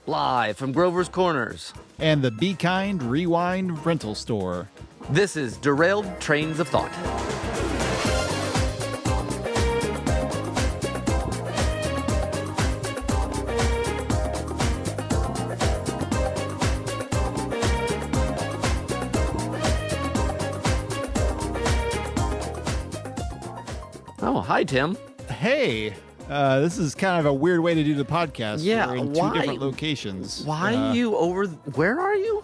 live from Grover's Corners and the Be Kind Rewind rental store. This is Derailed Trains of Thought. Oh, hi, Tim. Hey, this is kind of a weird way to do the podcast. Yeah, We're in why? two different locations. Why are you over... Where are you?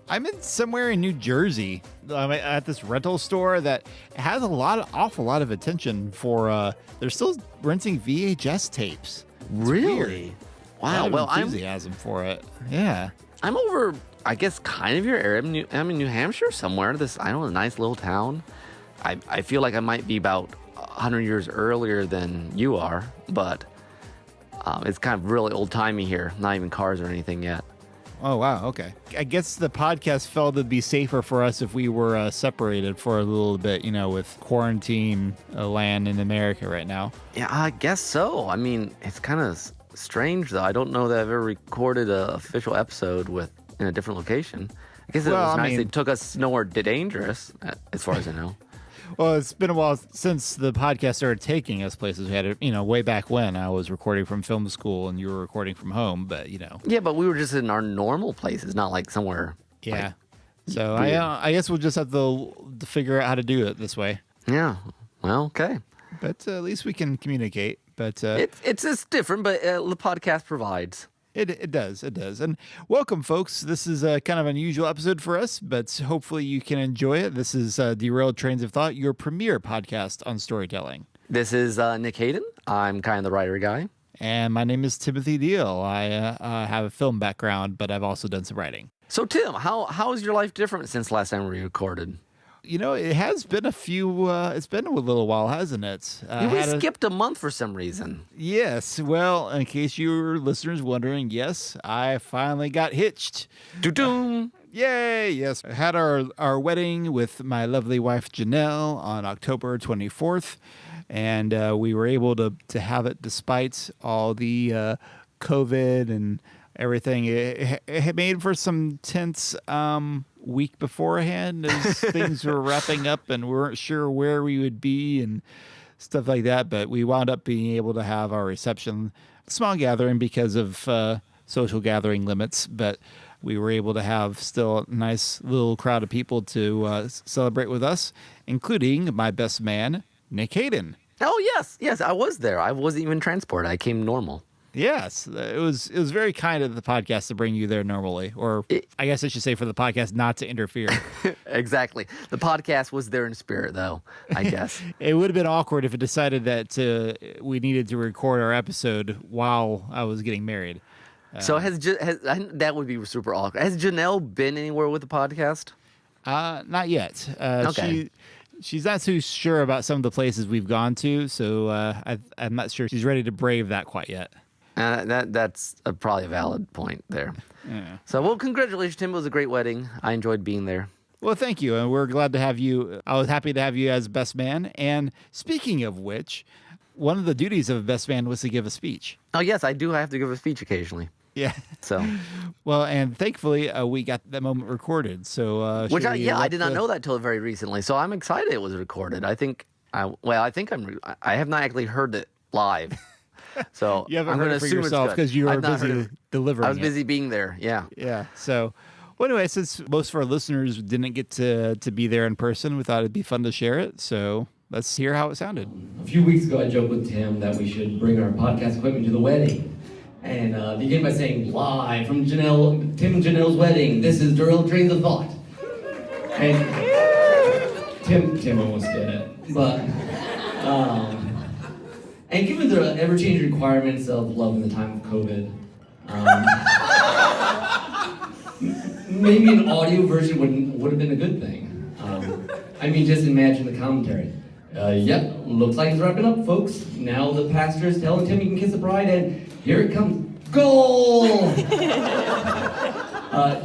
I'm in somewhere in New Jersey. I'm at this rental store that has awful lot of attention for, they're still renting VHS tapes. It's Really? weird. Wow, well, enthusiasm for it. Yeah. I'm over, I guess, kind of your area. I'm in New Hampshire somewhere. A nice little town. I feel like I might be about 100 years earlier than you are, but it's kind of really old-timey here. Not even cars or anything yet. Oh, wow. Okay. I guess the podcast felt it'd be safer for us if we were separated for a little bit, with quarantine land in America right now. Yeah, I guess so. I mean, it's kind of strange, though. I don't know that I've ever recorded an official episode in a different location. I guess it was nice they took us nowhere dangerous, as far as I know. Well, it's been a while since the podcast started taking us places. We had it, way back when I was recording from film school and you were recording from home, but. Yeah, but we were just in our normal places, not like somewhere. Yeah. So I guess we'll just have to figure out how to do it this way. Yeah. Well, okay. But at least we can communicate. But it's just different, but the podcast provides. It does. And welcome, folks. This is a kind of unusual episode for us, but hopefully you can enjoy it. This is Derailed Trains of Thought, your premier podcast on storytelling. This is Nick Hayden. I'm kind of the writer guy. And my name is Timothy Deal. I have a film background, but I've also done some writing. So, Tim, how is your life different since last time we recorded? It has been it's been a little while, hasn't it? We skipped a month for some reason. Yes. Well, in case your listeners wondering, yes, I finally got hitched. Doo-doom. Yay. Yes. I had our wedding with my lovely wife, Janelle, on October 24th. And we were able to have it despite all the COVID and everything. It made for some tense week beforehand as things were wrapping up and we weren't sure where we would be and stuff like that. But we wound up being able to have our reception, small gathering because of social gathering limits. But we were able to have still a nice little crowd of people to celebrate with us, including my best man, Nick Hayden. Oh, yes, I was there. I wasn't even transported. I came normal. Yes, it was very kind of the podcast to bring you there normally, or I guess I should say for the podcast not to interfere. Exactly. The podcast was there in spirit, though, I guess. It would have been awkward if it decided that we needed to record our episode while I was getting married. So that would be super awkward. Has Janelle been anywhere with the podcast? Not yet. Okay. She's not too sure about some of the places we've gone to, so I'm not sure she's ready to brave that quite yet. That's probably a valid point there. Yeah. So, well, congratulations, Tim. It was a great wedding. I enjoyed being there. Well, thank you, and we're glad to have you. I was happy to have you as best man. And speaking of which, one of the duties of a best man was to give a speech. Oh, yes, I do have to give a speech occasionally. Yeah. So, well, and thankfully we got that moment recorded. So, I did not know that till very recently. So I'm excited it was recorded. I have not actually heard it live. So you haven't heard it for yourself because you were busy delivering. I was busy being there. Yeah. Yeah. So, well, anyway, since most of our listeners didn't get to be there in person, we thought it'd be fun to share it. So let's hear how it sounded. A few weeks ago, I joked with Tim that we should bring our podcast equipment to the wedding. And begin by saying, live from Tim and Janelle's wedding, this is Derailed Trains of Thought. And Tim almost did it. But, and given the ever-changing requirements of love in the time of COVID, maybe an audio version would have been a good thing. Just imagine the commentary. Yep, looks like it's wrapping up, folks. Now the pastor is telling Tim he can kiss the bride, and here it comes. Goal!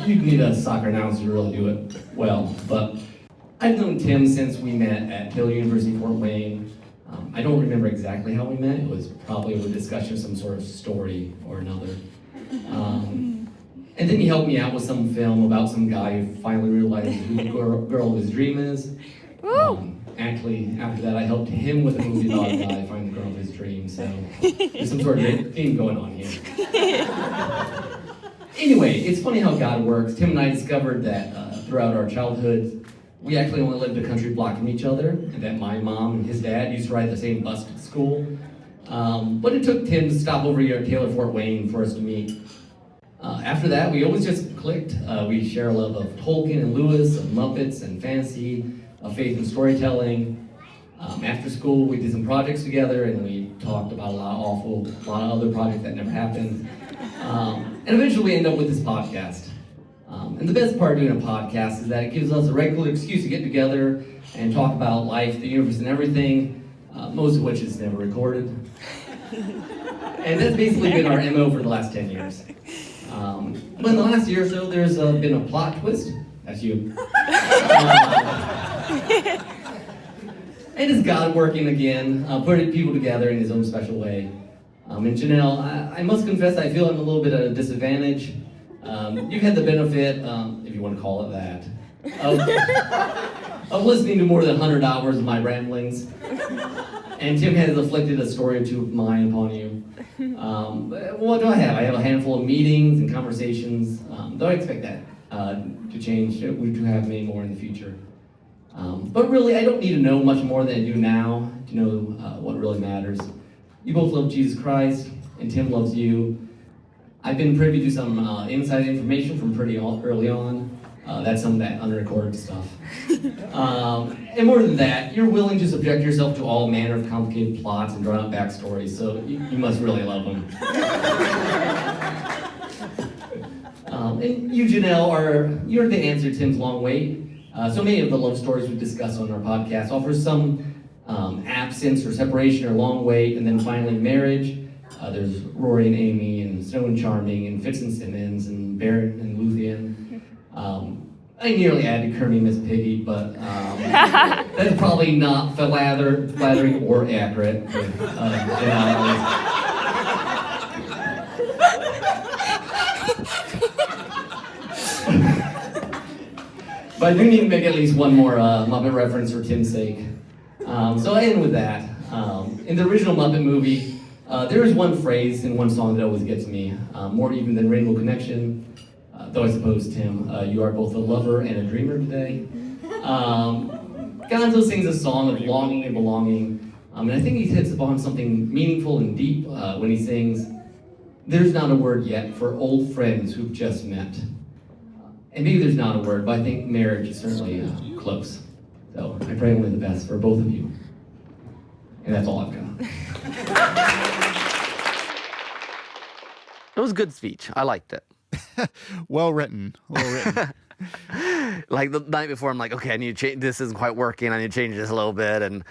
You'd need a soccer announcer to really do it well, but I've known Tim since we met at Taylor University, Fort Wayne. I don't remember exactly how we met. It was probably a discussion of some sort of story or another. And then he helped me out with some film about some guy who finally realized who the girl of his dream is. Actually, after that, I helped him with a movie about a guy find the girl of his dream. So there's some sort of theme going on here. Anyway, it's funny how God works. Tim and I discovered that throughout our childhood, we actually only lived a country block from each other, and that my mom and his dad used to ride the same bus to school. But it took Tim to stop over here at Taylor Fort Wayne for us to meet. After that, we always just clicked. We share a love of Tolkien and Lewis, of Muppets and fantasy, of faith and storytelling. After school, we did some projects together, and we talked about a lot of other projects that never happened. And eventually we end up with this podcast. And the best part of doing a podcast is that it gives us a regular excuse to get together and talk about life, the universe, and everything, most of which is never recorded. And that's basically been our MO for the last 10 years. But in the last year or so, there's been a plot twist. That's you. And it's God working again, putting people together in his own special way. And Janelle, I must confess I feel I'm a little bit at a disadvantage. You've had the benefit, if you want to call it that, of listening to more than 100 hours of my ramblings. And Tim has afflicted a story or two of mine upon you. What do I have? I have a handful of meetings and conversations. Though I expect that to change. We do have many more in the future. But really, I don't need to know much more than I do now to know what really matters. You both love Jesus Christ, and Tim loves you. I've been privy to some inside information from pretty early on. That's some of that unrecorded stuff. And more than that, you're willing to subject yourself to all manner of complicated plots and drawn out backstories, so you must really love them. And you, Janelle, you're the answer to Tim's long wait. So many of the love stories we discuss on our podcast offer some absence or separation or long wait, and then finally marriage. There's Rory and Amy, and Snow and Charming, and Fitz and Simmons, and Baron and Luthien. I nearly added Kermie and Miss Piggy, but that's probably not flattering or accurate. But I do need to make at least one more Muppet reference for Tim's sake. So I end with that. In the original Muppet movie, there is one phrase in one song that always gets me, more even than Rainbow Connection. Though I suppose, Tim, you are both a lover and a dreamer today. Gonzo sings a song of longing and belonging, and I think he hits upon something meaningful and deep when he sings, "There's not a word yet for old friends who've just met." And maybe there's not a word, but I think marriage is certainly close. So I pray only the best for both of you. And that's all I've got. It was a good speech. I liked it. Well written. Like the night before, I'm like, okay, I need to change. This isn't quite working. I need to change this a little bit. And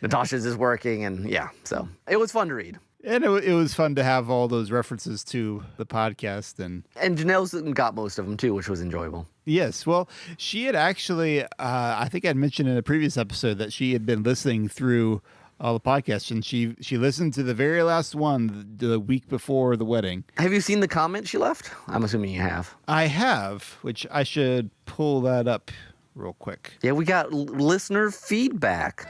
Natasha's is working. And yeah, so it was fun to read. And it was fun to have all those references to the podcast. And Janelle's got most of them too, which was enjoyable. Yes. Well, she had actually, I think I'd mentioned in a previous episode that she had been listening through all the podcasts, and she listened to the very last one the week before the wedding. Have you seen the comment she left? I'm assuming you have. I have, which I should pull that up real quick. Yeah, we got listener feedback.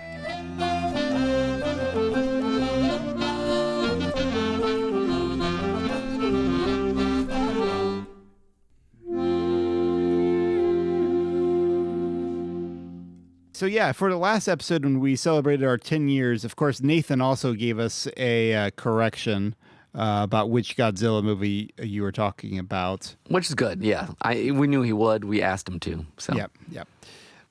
So yeah, for the last episode when we celebrated our 10 years, of course, Nathan also gave us a correction about which Godzilla movie you were talking about. Which is good, yeah. We knew he would. We asked him to. So. Yep.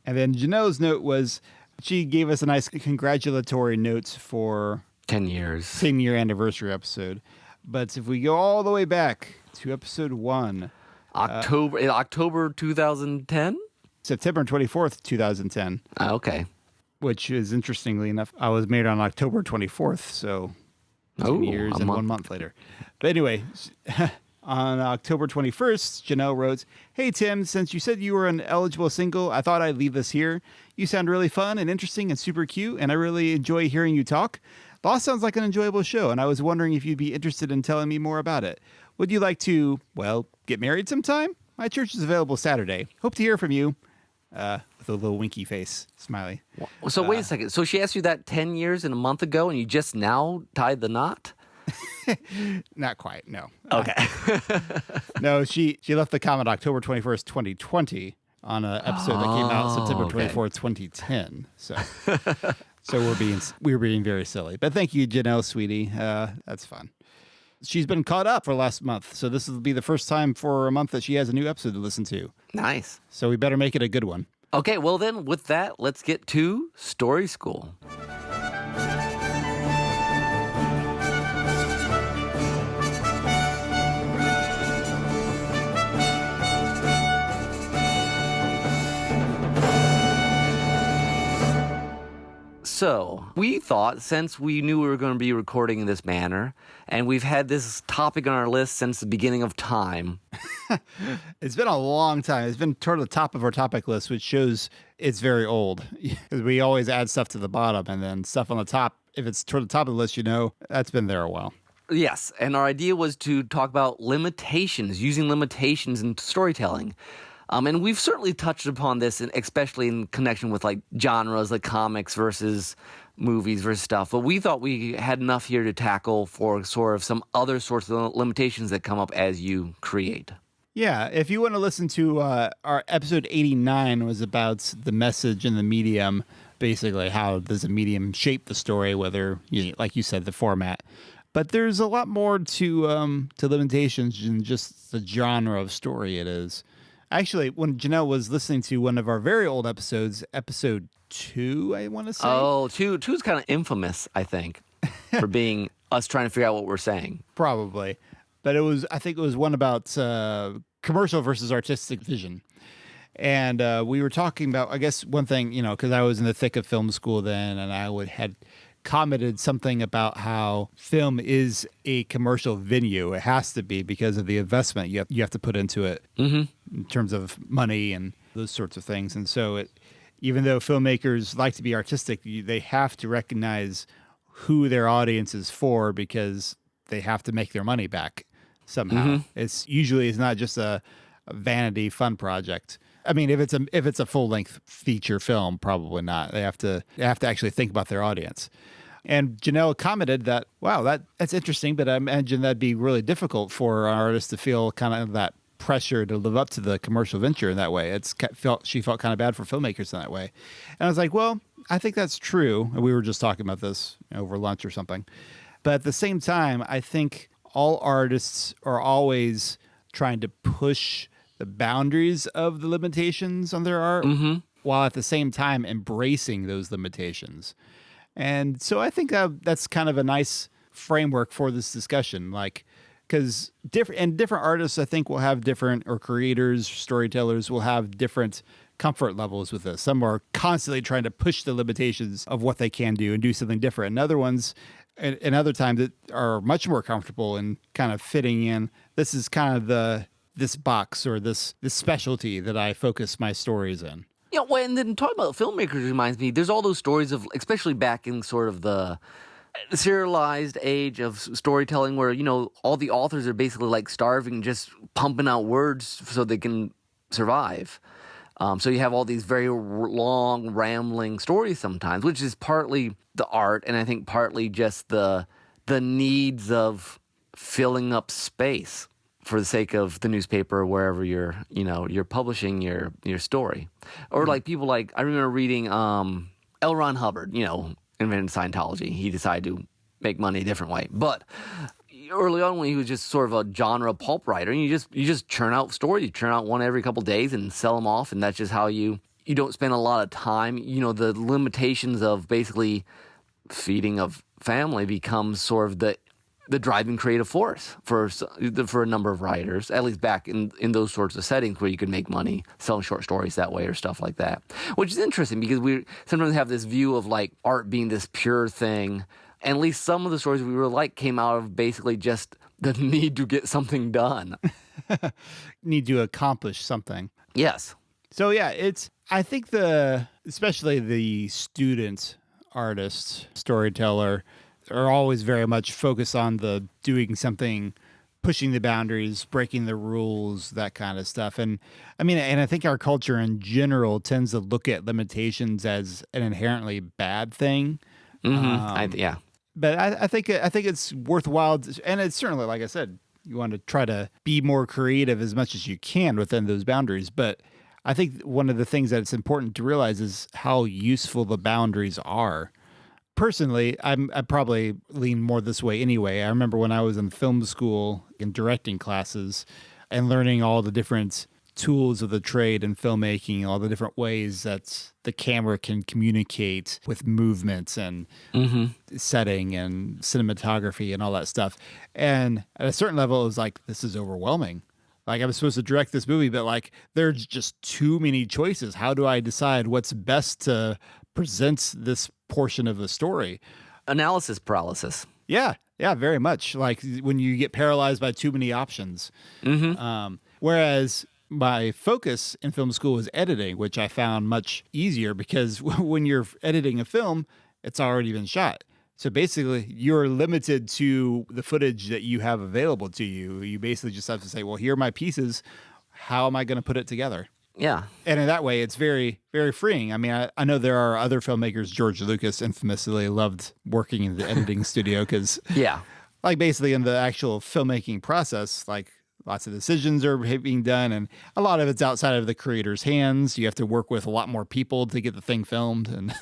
And then Janelle's note was, she gave us a nice congratulatory notes for 10 years. 10-year anniversary episode. But if we go all the way back to episode 1. October 2010? September 24th, 2010. Okay. Which is, interestingly enough, I was made on October 24th, so 10 years and 1 month later. But anyway, on October 21st, Janelle wrote, "Hey, Tim, since you said you were an eligible single, I thought I'd leave this here. You sound really fun and interesting and super cute, and I really enjoy hearing you talk. Lost sounds like an enjoyable show, and I was wondering if you'd be interested in telling me more about it. Would you like to, well, get married sometime? My church is available Saturday. Hope to hear from you. With a little winky face, smiley. So wait a second. So she asked you that 10 years and a month ago, and you just now tied the knot? Not quite, no. Okay. No, she left the comment October 21st, 2020 on an episode that came out September 24th, 2010. So we're being very silly. But thank you, Janelle, sweetie. That's fun. She's been caught up for last month, so this will be the first time for a month that she has a new episode to listen to. Nice. So we better make it a good one. Okay, well then, with that, let's get to Story School. So, we thought, since we knew we were going to be recording in this manner, and we've had this topic on our list since the beginning of time. It's been a long time. It's been toward the top of our topic list, which shows it's very old. Because we always add stuff to the bottom, and then stuff on the top, if it's toward the top of the list, that's been there a while. Yes, and our idea was to talk about limitations, using limitations in storytelling. And we've certainly touched upon this, especially in connection with like genres, like comics versus movies versus stuff. But we thought we had enough here to tackle for sort of some other sorts of limitations that come up as you create. Yeah, if you want to listen to our episode 89 was about the message and the medium, basically how does a medium shape the story, whether, like you said, the format. But there's a lot more to limitations than just the genre of story it is. Actually, when Janelle was listening to one of our very old episodes, episode 2, I want to say. Oh, 2 is kind of infamous, I think, for being us trying to figure out what we're saying. Probably. But I think it was one about commercial versus artistic vision. And we were talking about, I guess, one thing, because I was in the thick of film school then, and I had commented something about how film is a commercial venue. It has to be because of the investment you have to put into it in terms of money and those sorts of things. And so even though filmmakers like to be artistic, they have to recognize who their audience is for because they have to make their money back somehow. It's not just a vanity fun project. I mean, if it's a full length feature film, probably not. They have to actually think about their audience. And Janelle commented that, wow, that's interesting, but I imagine that'd be really difficult for an artist to feel kind of that pressure to live up to the commercial venture in that way. She felt kind of bad for filmmakers in that way. And I was like, well, I think that's true. And we were just talking about this over lunch or something. But at the same time, I think all artists are always trying to push the boundaries of the limitations on their art while at the same time embracing those limitations. And so I think that's kind of a nice framework for this discussion, because different artists, I think, will have different, or creators, storytellers will have different comfort levels with this. Some are constantly trying to push the limitations of what they can do and do something different. And other ones, and other times, that are much more comfortable in kind of fitting in. This is kind of this box or this specialty that I focus my stories in. Yeah, well, and then talking about filmmakers reminds me, there's all those stories of, especially back in sort of the serialized age of storytelling where, all the authors are basically like starving, just pumping out words so they can survive. So you have all these very long, rambling stories sometimes, which is partly the art, and I think partly just the needs of filling up space for the sake of the newspaper or wherever you're publishing your story. Or like people like, I remember reading L. Ron Hubbard, invented Scientology. He decided to make money a different way. But early on when he was just sort of a genre pulp writer, and you just churn out stories. You churn out one every couple of days and sell them off, and that's just how you don't spend a lot of time. The limitations of basically feeding a family becomes sort of the driving creative force for a number of writers, at least back in those sorts of settings where you could make money selling short stories that way or stuff like that. Which is interesting because we sometimes have this view of like art being this pure thing. And at least some of the stories we really like came out of basically just the need to get something done. Need to accomplish something. Yes. So yeah, I think especially the student artist, storyteller, are always very much focused on the doing something pushing the boundaries, breaking the rules, that kind of stuff. And I mean, and I think our culture in general tends to look at limitations as an inherently bad thing. Yeah. But I think it's worthwhile, and it's certainly, like I said, you want to try to be more creative as much as you can within those boundaries. But I think one of the things that it's important to realize is how useful the boundaries are. Personally, I probably lean more this way anyway. I remember when I was in film school in directing classes and learning all the different tools of the trade in filmmaking, all the different ways that the camera can communicate with movements and setting and cinematography and all that stuff. And at a certain level, it was like, this is overwhelming. Like, I was supposed to direct this movie, but like, there's just too many choices. How do I decide what's best to present this portion of the story? Analysis paralysis. Yeah, very much. Like when you get paralyzed by too many options. Whereas my focus in film school was editing, which I found much easier because when you're editing a film, it's already been shot. So basically, you're limited to the footage that you have available to you. You basically just have to say, well, here are my pieces. How am I going to put it together? Yeah. And in that way, it's very, very freeing. I mean, I know there are other filmmakers. George Lucas infamously loved working in the editing studio because, like, basically in the actual filmmaking process, like, lots of decisions are being done, and a lot of it's outside of the creator's hands. You have to work with a lot more people to get the thing filmed and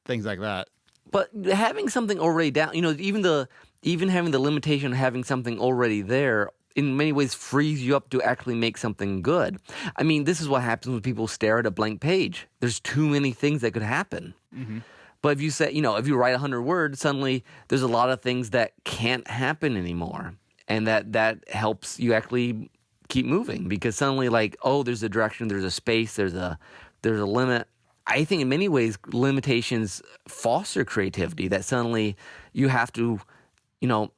things like that. But having something already down, even having the limitation of having something already there, in many ways frees you up to actually make something good. I mean, this is what happens when people stare at a blank page. There's too many things that could happen. But if you say, if you write 100 words, suddenly there's a lot of things that can't happen anymore. And that helps you actually keep moving because suddenly, like, oh, there's a direction, there's a space, there's a limit. I think in many ways limitations foster creativity. That suddenly you have to,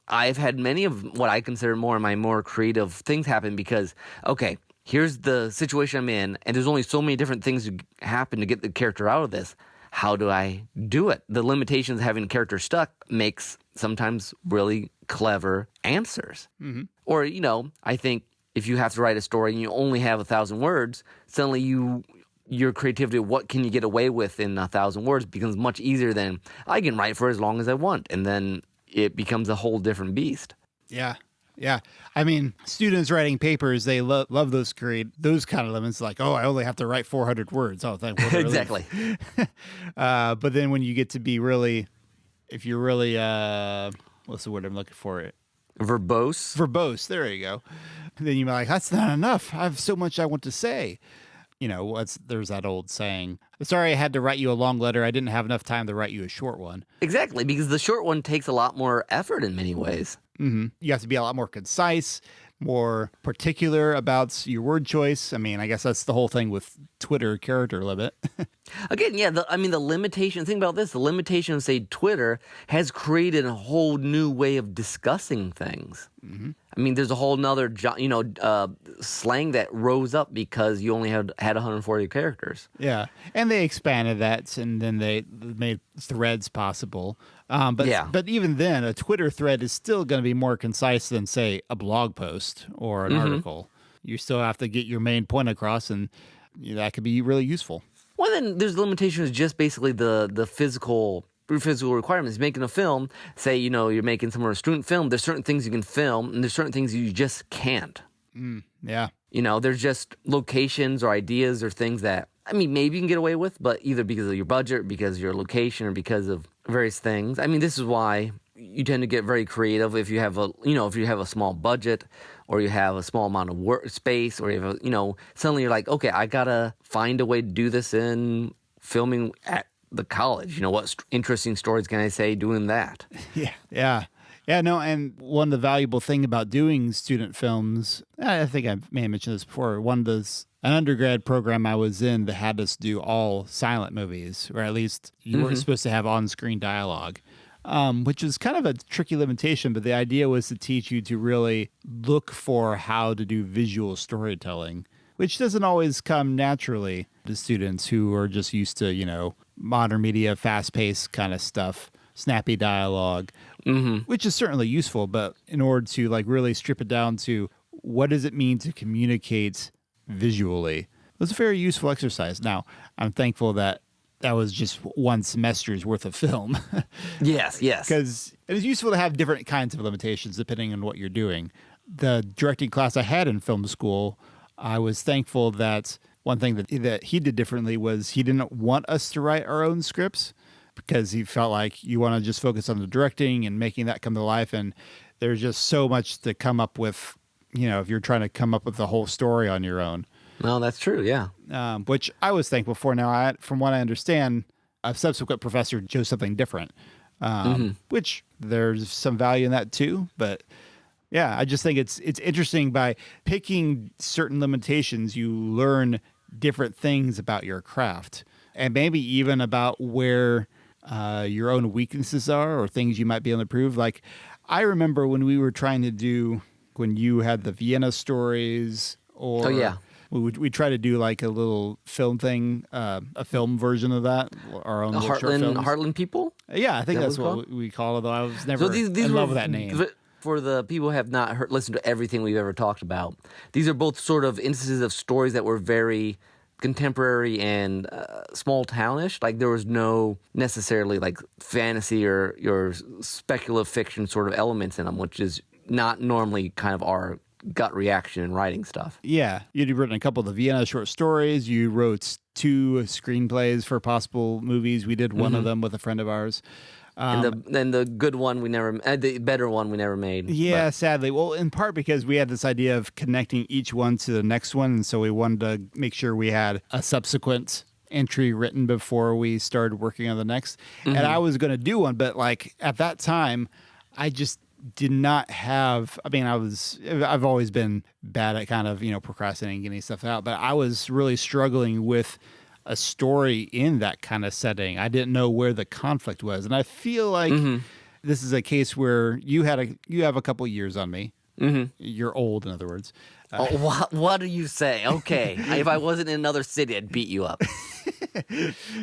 I've had many of what I consider my more creative things happen because, okay, here's the situation I'm in, and there's only so many different things that happen to get the character out of this. How do I do it? The limitations of having a character stuck makes sometimes really clever answers. Or, I think if you have to write a story and you only have 1,000 words, suddenly your creativity, what can you get away with in 1,000 words becomes much easier than I can write for as long as I want. And then it becomes a whole different beast. Yeah. I mean, students writing papers, they love those kind of limits. Like, oh, I only have to write 400 words. Oh, thank you. Exactly. But then when you get to be really, if you're really, what's the word I'm looking for? Verbose. There you go. Then you're like, that's not enough. I have so much I want to say. There's that old saying, sorry, I had to write you a long letter. I didn't have enough time to write you a short one. Exactly, because the short one takes a lot more effort in many ways. You have to be a lot more concise, more particular about your word choice. I mean, I guess that's the whole thing with Twitter character limit. Again, yeah, the limitation, think about this, the limitation of, say, Twitter has created a whole new way of discussing things. I mean, there's a whole nother, slang that rose up because you only had 140 characters. Yeah, and they expanded that, and then they made threads possible. But even then, a Twitter thread is still going to be more concise than, say, a blog post or an article. You still have to get your main point across, and that could be really useful. Well, then there's limitations, just basically the physical requirements. Making a film, say, you're making some sort of student film, there's certain things you can film, and there's certain things you just can't. Yeah. There's just locations or ideas or things that, maybe you can get away with, but either because of your budget, because of your location, or because of various things. This is why you tend to get very creative if you have a small budget, or you have a small amount of work space, or you have suddenly you're like, okay, I gotta find a way to do this in filming at the college. What interesting stories can I say doing that? Yeah. No, and one of the valuable thing about doing student films, I think I may have mentioned this before, an undergrad program I was in that had us do all silent movies, or at least you weren't supposed to have on-screen dialogue, which is kind of a tricky limitation, but the idea was to teach you to really look for how to do visual storytelling, which doesn't always come naturally to students who are just used to, modern media, fast-paced kind of stuff. snappy dialogue, which is certainly useful. But in order to like really strip it down to what does it mean to communicate visually, it was a very useful exercise. Now, I'm thankful that was just one semester's worth of film. Yes. Because it is useful to have different kinds of limitations depending on what you're doing. The directing class I had in film school, I was thankful that one thing that he did differently was he didn't want us to write our own scripts because he felt like you want to just focus on the directing and making that come to life. And there's just so much to come up with, if you're trying to come up with the whole story on your own. No, that's true. Yeah. Which I was thankful for. Now, from what I understand, a subsequent professor chose something different, which there's some value in that too. But yeah, I just think it's interesting by picking certain limitations, you learn different things about your craft and maybe even about where your own weaknesses are or things you might be able to improve. Like I remember when we were trying to do, when you had the Vienna stories or... Oh, yeah. We try to do like a little film thing, a film version of that, our own little short films. Heartland People? Yeah, I think that's what we call it, though. I was never these in love with that name. For the people who have not listened to everything we've ever talked about, these are both sort of instances of stories that were very contemporary and small townish. Like there was no necessarily like fantasy or your speculative fiction sort of elements in them, which is not normally kind of our gut reaction in writing stuff. Yeah. You'd written a couple of the Vienna short stories. You wrote 2 screenplays for possible movies. We did one of them with a friend of ours. And the good one the better one we never made. Yeah, sadly. Well, in part because we had this idea of connecting each one to the next one. And so we wanted to make sure we had a subsequent entry written before we started working on the next. And I was going to do one, but like at that time, I just did not have, I've always been bad at kind of, procrastinating, getting stuff out, but I was really struggling with a story in that kind of setting. I didn't know where the conflict was. And I feel like this is a case where you have a couple years on me. You're old, in other words. What do you say? Okay. If I wasn't in another city, I'd beat you up.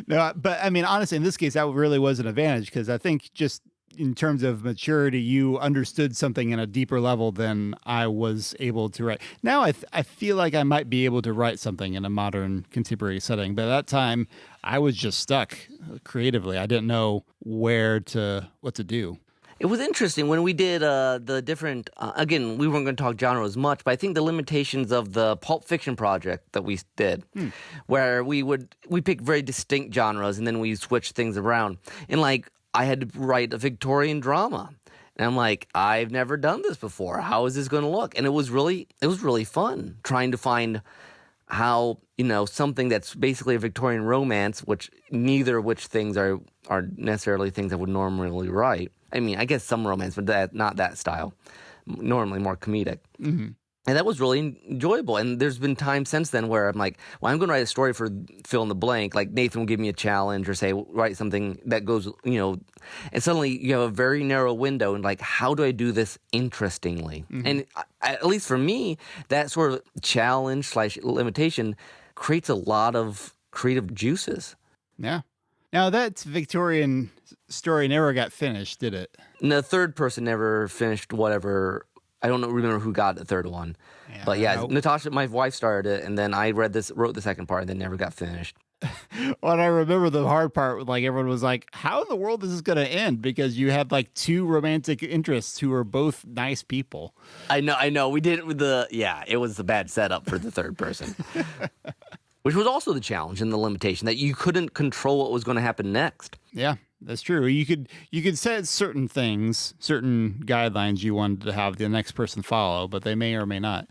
No, but honestly, in this case, that really was an advantage because I think just in terms of maturity, you understood something in a deeper level than I was able to write. Now I feel like I might be able to write something in a modern contemporary setting, but at that time I was just stuck creatively. I didn't know what to do. It was interesting when we did the different, again, we weren't going to talk genres much, but I think the limitations of the Pulp Fiction project that we did, where we pick very distinct genres and then we switch things around. And like, I had to write a Victorian drama. And I'm like, I've never done this before. How is this going to look? And it was really fun trying to find how, something that's basically a Victorian romance, which neither of which things are necessarily things I would normally write. I mean, I guess some romance, but not that style. Normally more comedic. And that was really enjoyable. And there's been times since then where I'm like, well, I'm going to write a story for fill in the blank. Like Nathan will give me a challenge or say, write something that goes, and suddenly you have a very narrow window and like, how do I do this interestingly? And at least for me, that sort of challenge / limitation creates a lot of creative juices. Yeah. Now that Victorian story never got finished, did it? And the third person never finished whatever. I don't remember who got the third one. Yeah, but yeah, Natasha, my wife, started it, and then I wrote the second part, and then never got finished. Well, and I remember the hard part, like everyone was like, how in the world is this going to end? Because you had like 2 romantic interests who are both nice people. I know. We did it with it was a bad setup for the third person. Which was also the challenge and the limitation, that you couldn't control what was going to happen next. Yeah. That's true. You could set certain things, certain guidelines you wanted to have the next person follow, but they may or may not.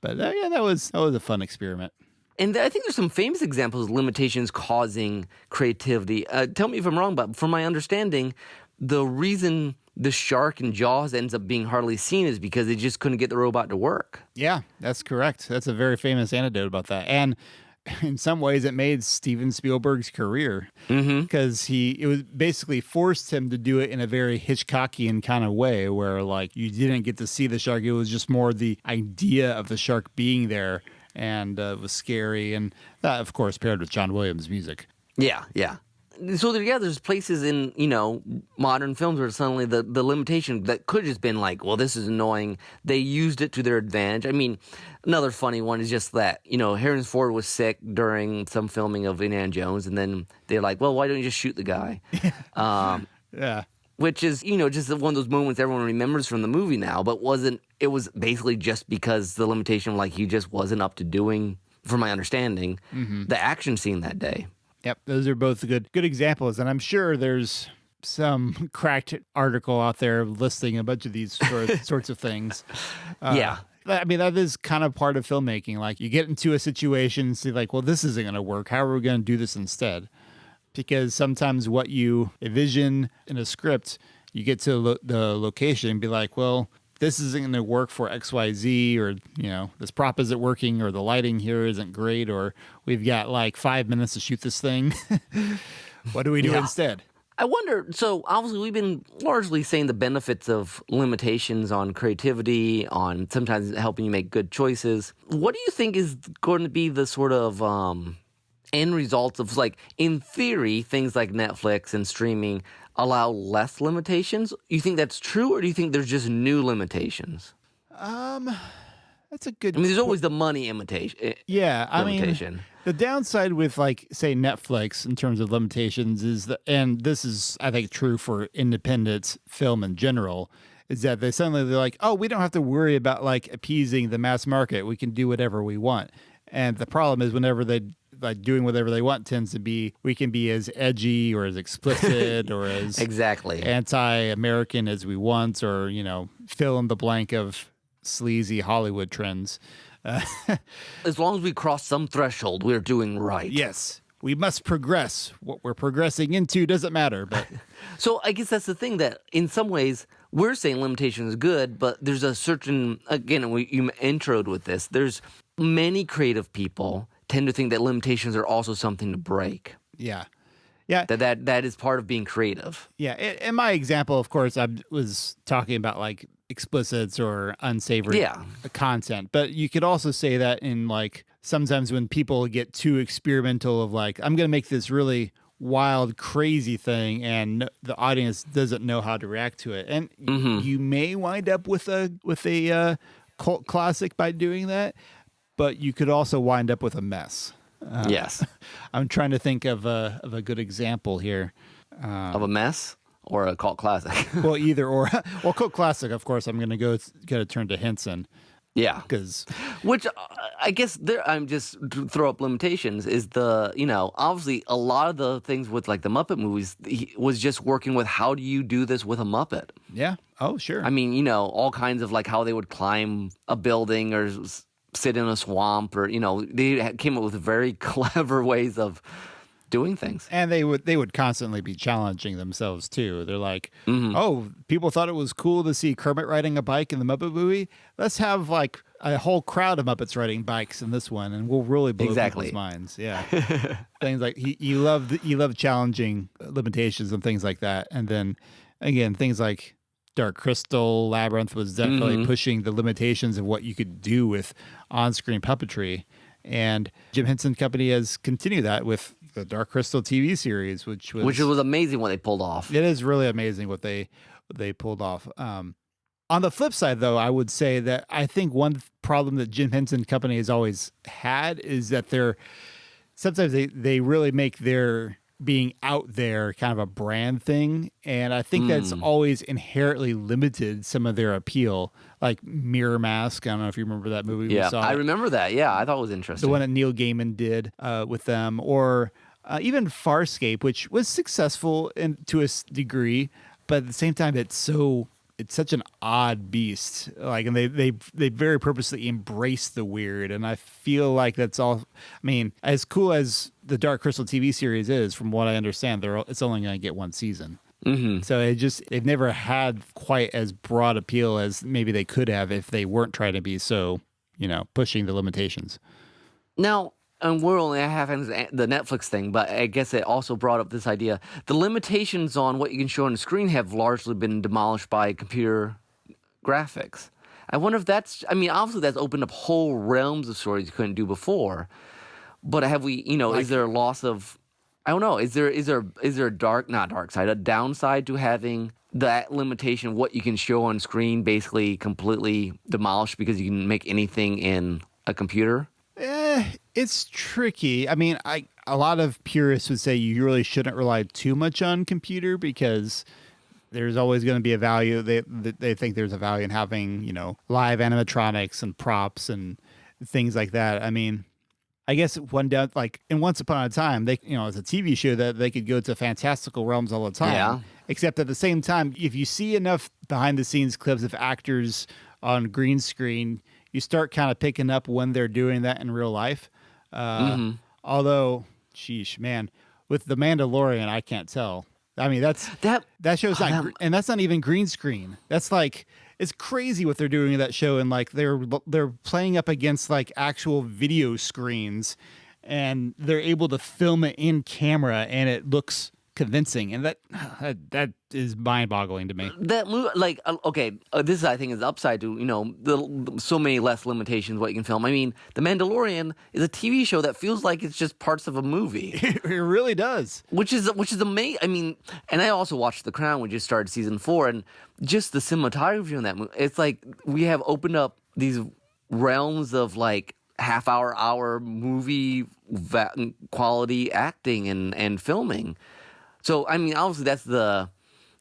But that was a fun experiment. And I think there's some famous examples of limitations causing creativity. Tell me if I'm wrong, but from my understanding, the reason the shark in Jaws ends up being hardly seen is because they just couldn't get the robot to work. Yeah, that's correct. That's a very famous anecdote about that. And in some ways, it made Steven Spielberg's career because it was basically forced him to do it in a very Hitchcockian kind of way, where like you didn't get to see the shark; it was just more the idea of the shark being there, and it was scary, and that, of course, paired with John Williams' music. Yeah. so there's places in, modern films where suddenly the limitation that could have just been like, well, this is annoying. They used it to their advantage. I mean, another funny one is just that, Harrison Ford was sick during some filming of Indiana Jones, and then they're like, well, why don't you just shoot the guy? Yeah. Which is, just one of those moments everyone remembers from the movie now, but it was basically just because the limitation, like, he just wasn't up to doing, from my understanding, the action scene that day. Yep, those are both good examples, and I'm sure there's some cracked article out there listing a bunch of these sorts of things. Yeah. I mean, that is kind of part of filmmaking. Like, you get into a situation and see, like, well, this isn't going to work. How are we going to do this instead? Because sometimes what you envision in a script, you get to the location and be like, well, this isn't going to work for XYZ, or, this prop isn't working, or the lighting here isn't great, or we've got like 5 minutes to shoot this thing. What do we do instead? I wonder, so obviously we've been largely saying the benefits of limitations on creativity, on sometimes helping you make good choices. What do you think is going to be the sort of end results of, like, in theory, things like Netflix and streaming allow less limitations? You think that's true, or do you think there's just new limitations? That's a good. I mean, there's always the money limitation. Yeah, I limitation. mean, the downside with, like, say, Netflix in terms of limitations is that, and this is, I think, true for independent film in general, is that they're like, oh, we don't have to worry about, like, appeasing the mass market. We can do whatever we want. And the problem is whenever they like doing whatever they want tends to be, we can be as edgy or as explicit or as exactly anti-American as we want, or, fill in the blank of sleazy Hollywood trends. As long as we cross some threshold, we're doing right. Yes. We must progress. What we're progressing into doesn't matter. But so I guess that's the thing, that in some ways we're saying limitation is good, but there's a certain, again, you introed with this, there's many creative people tend to think that limitations are also something to break. Yeah. That is part of being creative. Yeah. In my example, of course, I was talking about, like, explicits or unsavory content, but you could also say that in, like, sometimes when people get too experimental of, like, I'm going to make this really wild, crazy thing, and the audience doesn't know how to react to it, and you may wind up with a cult classic by doing that, but you could also wind up with a mess. Yes. I'm trying to think of a good example here. Of a mess or a cult classic? Well, either or. Well, cult classic, of course, I'm going to turn to Henson. Yeah. Which I guess I'm just to throw up limitations is obviously a lot of the things with, like, the Muppet movies was just working with how do you do this with a Muppet? Yeah. Oh, sure. I mean, all kinds of, like, how they would climb a building or sit in a swamp, or, they came up with very clever ways of doing things. And they would constantly be challenging themselves too. They're like, oh, people thought it was cool to see Kermit riding a bike in the Muppet movie. Let's have, like, a whole crowd of Muppets riding bikes in this one, and we'll really blow people's minds. Yeah. Things like you love challenging limitations and things like that. And then again, things like Dark Crystal, Labyrinth was definitely pushing the limitations of what you could do with on-screen puppetry. And Jim Henson Company has continued that with the Dark Crystal TV series, which was amazing what they pulled off. It is really amazing what they pulled off. On the flip side, though, I would say that I think one problem that Jim Henson Company has always had is that sometimes they really make their being out there kind of a brand thing, and I think that's always inherently limited some of their appeal. Like Mirror Mask, I don't know if you remember that movie. Yeah, we saw. I remember that. Yeah, I thought it was interesting. The one that Neil Gaiman did with them, or even Farscape, which was successful to a degree, but at the same time, it's such an odd beast. Like, and they very purposely embrace the weird, and I feel like that's all. I mean, as cool as the Dark Crystal TV series is, from what I understand, it's only going to get one season. So they've never had quite as broad appeal as maybe they could have if they weren't trying to be so, pushing the limitations. Now, and we're only having the Netflix thing, but I guess it also brought up this idea. The limitations on what you can show on the screen have largely been demolished by computer graphics. I wonder if obviously that's opened up whole realms of stories you couldn't do before. But have we, is there a loss of I don't know. Is there a not dark side, a downside to having that limitation of what you can show on screen basically completely demolished because you can make anything in a computer? It's tricky. I mean, a lot of purists would say you really shouldn't rely too much on computer because there's always going to be a value. They think there's a value in having, live animatronics and props and things like that. I mean, I guess in Once Upon a Time, it's a TV show that they could go to fantastical realms all the time. Yeah. Except at the same time, if you see enough behind the scenes clips of actors on green screen, you start kind of picking up when they're doing that in real life. Although, sheesh, man, with The Mandalorian, I can't tell. I mean, that show's not, and that's not even green screen. That's like, it's crazy what they're doing in that show, and like they're playing up against like actual video screens, and they're able to film it in camera, and it looks convincing, and that is mind-boggling to me. That movie, this is, I think, is the upside to so many less limitations what you can film. I mean, The Mandalorian is a TV show that feels like it's just parts of a movie. It really does, which is amazing. I mean, and I also watched The Crown. We just started season 4, and just the cinematography in that movie. It's like we have opened up these realms of like hour movie quality acting and filming. So, I mean, obviously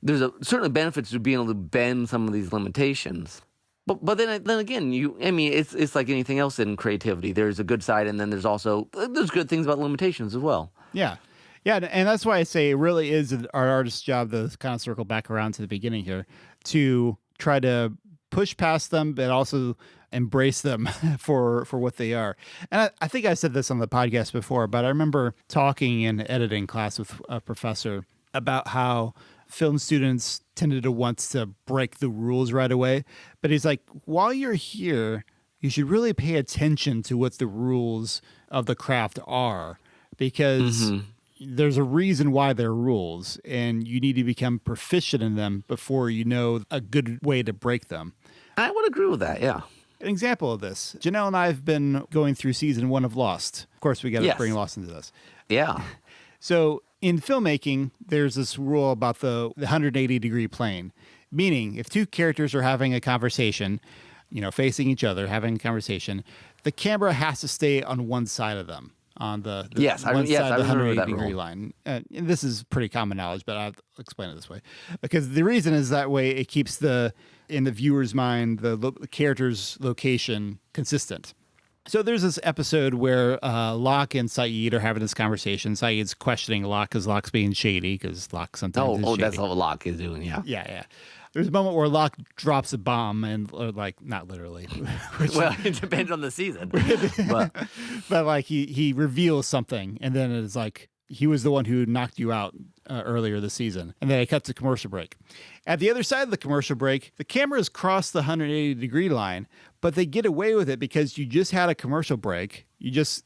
there's certainly benefits to being able to bend some of these limitations. But then again, it's like anything else in creativity. There's a good side, and then there's good things about limitations as well. Yeah. Yeah, and that's why I say it really is our artist's job to kind of circle back around to the beginning here to try to push past them, but also embrace them for what they are. And I think I said this on the podcast before, but I remember talking in editing class with a professor about how film students tended to want to break the rules right away. But he's like, while you're here, you should really pay attention to what the rules of the craft are, because there's a reason why they're rules, and you need to become proficient in them before you know a good way to break them. I would agree with that, yeah. An example of this, Janelle and I have been going through season 1 of Lost. Of course, we got to bring Lost into this. Yeah. So in filmmaking, there's this rule about the 180-degree plane, meaning if two characters are having a conversation, facing each other, having a conversation, the camera has to stay on one side of them, on the side of the 180-degree line. And this is pretty common knowledge, but I'll explain it this way. Because the reason is that way it keeps in the viewer's mind, the character's location consistent. So there's this episode where Locke and Saeed are having this conversation. Saeed's questioning Locke because Locke's being shady, because Locke sometimes is shady. That's what Locke is doing, yeah. Yeah. There's a moment where Locke drops a bomb, not literally. Well, it depends on the season. but like he reveals something, and then it's like, he was the one who knocked you out earlier this season. And then it cuts to commercial break. At the other side of the commercial break, the cameras cross the 180-degree line, but they get away with it because you just had a commercial break. You just,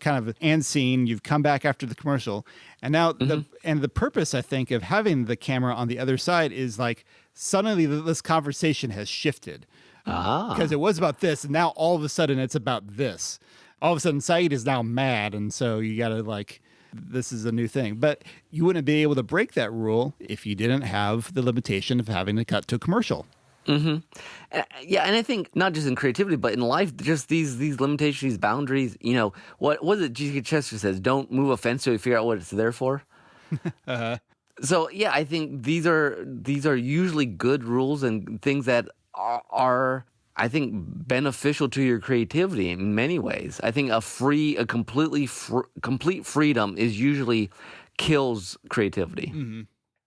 kind of end scene. You've come back after the commercial. And now the purpose, I think, of having the camera on the other side is like suddenly this conversation has shifted. Because it was about this, and now all of a sudden it's about this. All of a sudden Saeed is now mad, and so you got to this is a new thing. But you wouldn't be able to break that rule if you didn't have the limitation of having to cut to a commercial. Yeah, and I think not just in creativity, but in life, just these limitations, these boundaries. What was it? G.K. Chesterton says, "Don't move a fence till you figure out what it's there for." So yeah, I think these are usually good rules and things that are I think beneficial to your creativity in many ways. I think complete freedom is usually kills creativity. Mm-hmm.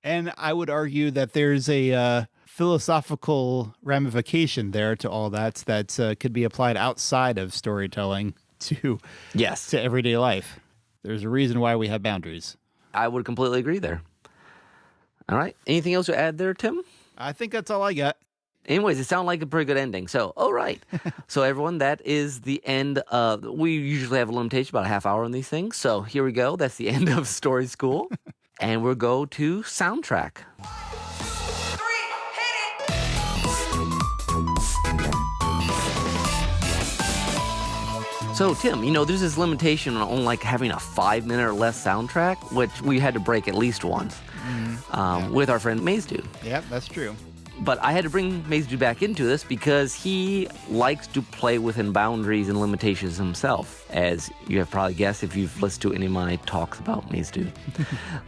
And I would argue that there's a philosophical ramification there to all that could be applied outside of storytelling to everyday life. There's a reason why we have boundaries. I would completely agree there. All right. Anything else to add there, Tim? I think that's all I got. Anyways, it sounded like a pretty good ending. So, all right. So, everyone, that is the end of... We usually have a limitation, about a half hour on these things. So, here we go. That's the end of Story School. And we'll go to soundtrack. 1, 2, 3, hit it! So, Tim, there's this limitation on like having a 5-minute or less soundtrack, which we had to break at least once with our friend Maze Dude. Yeah, that's true. But I had to bring Maze Dude back into this because he likes to play within boundaries and limitations himself, as you have probably guessed if you've listened to any of my talks about Maze Dude.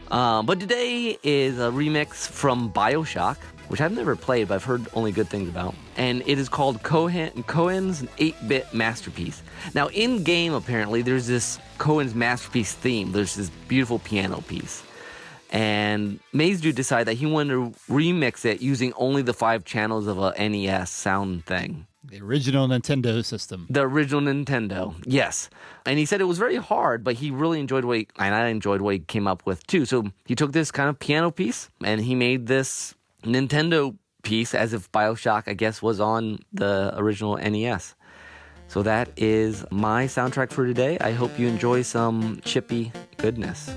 But today is a remix from BioShock, which I've never played, but I've heard only good things about. And it is called Cohen's 8-bit Masterpiece. Now, in-game, apparently, there's this Cohen's Masterpiece theme. There's this beautiful piano piece. And Maze Dude decided that he wanted to remix it using only the 5 channels of a NES sound thing. The original Nintendo system. The original Nintendo, yes. And he said it was very hard, but he really enjoyed and I enjoyed what he came up with too. So he took this kind of piano piece and he made this Nintendo piece as if BioShock, I guess, was on the original NES. So that is my soundtrack for today. I hope you enjoy some chippy goodness.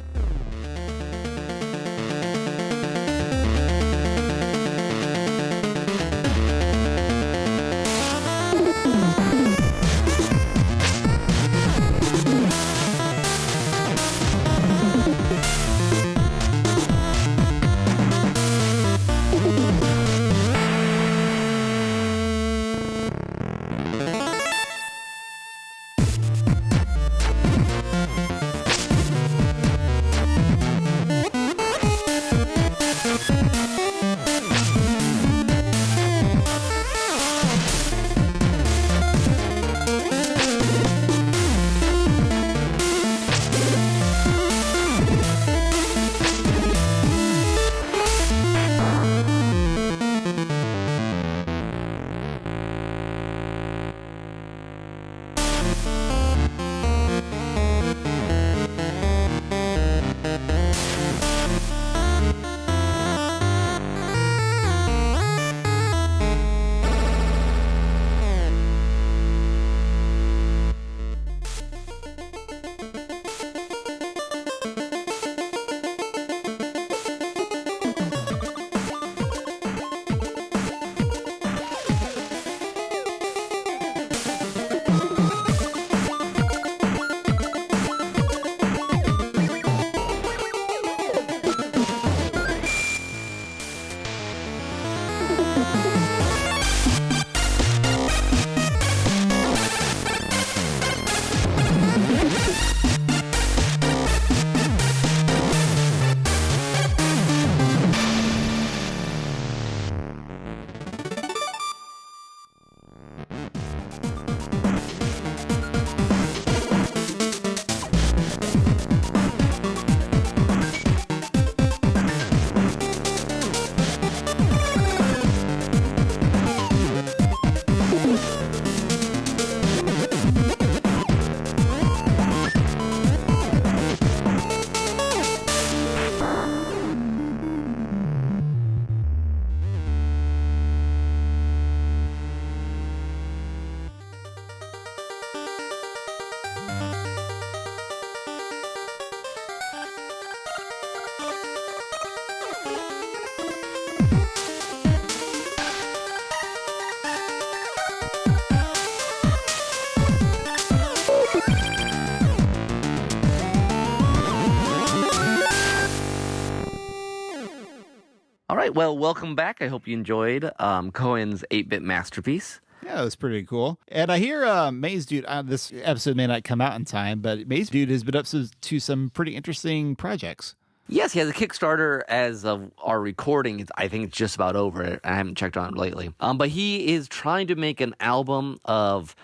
All right, well, welcome back. I hope you enjoyed Cohen's 8-bit Masterpiece. Yeah, it was pretty cool. And I hear Maze Dude, this episode may not come out in time, but Maze Dude has been up to some pretty interesting projects. Yes, he has a Kickstarter as of our recording. I think it's just about over. I haven't checked on it lately. But he is trying to make an album of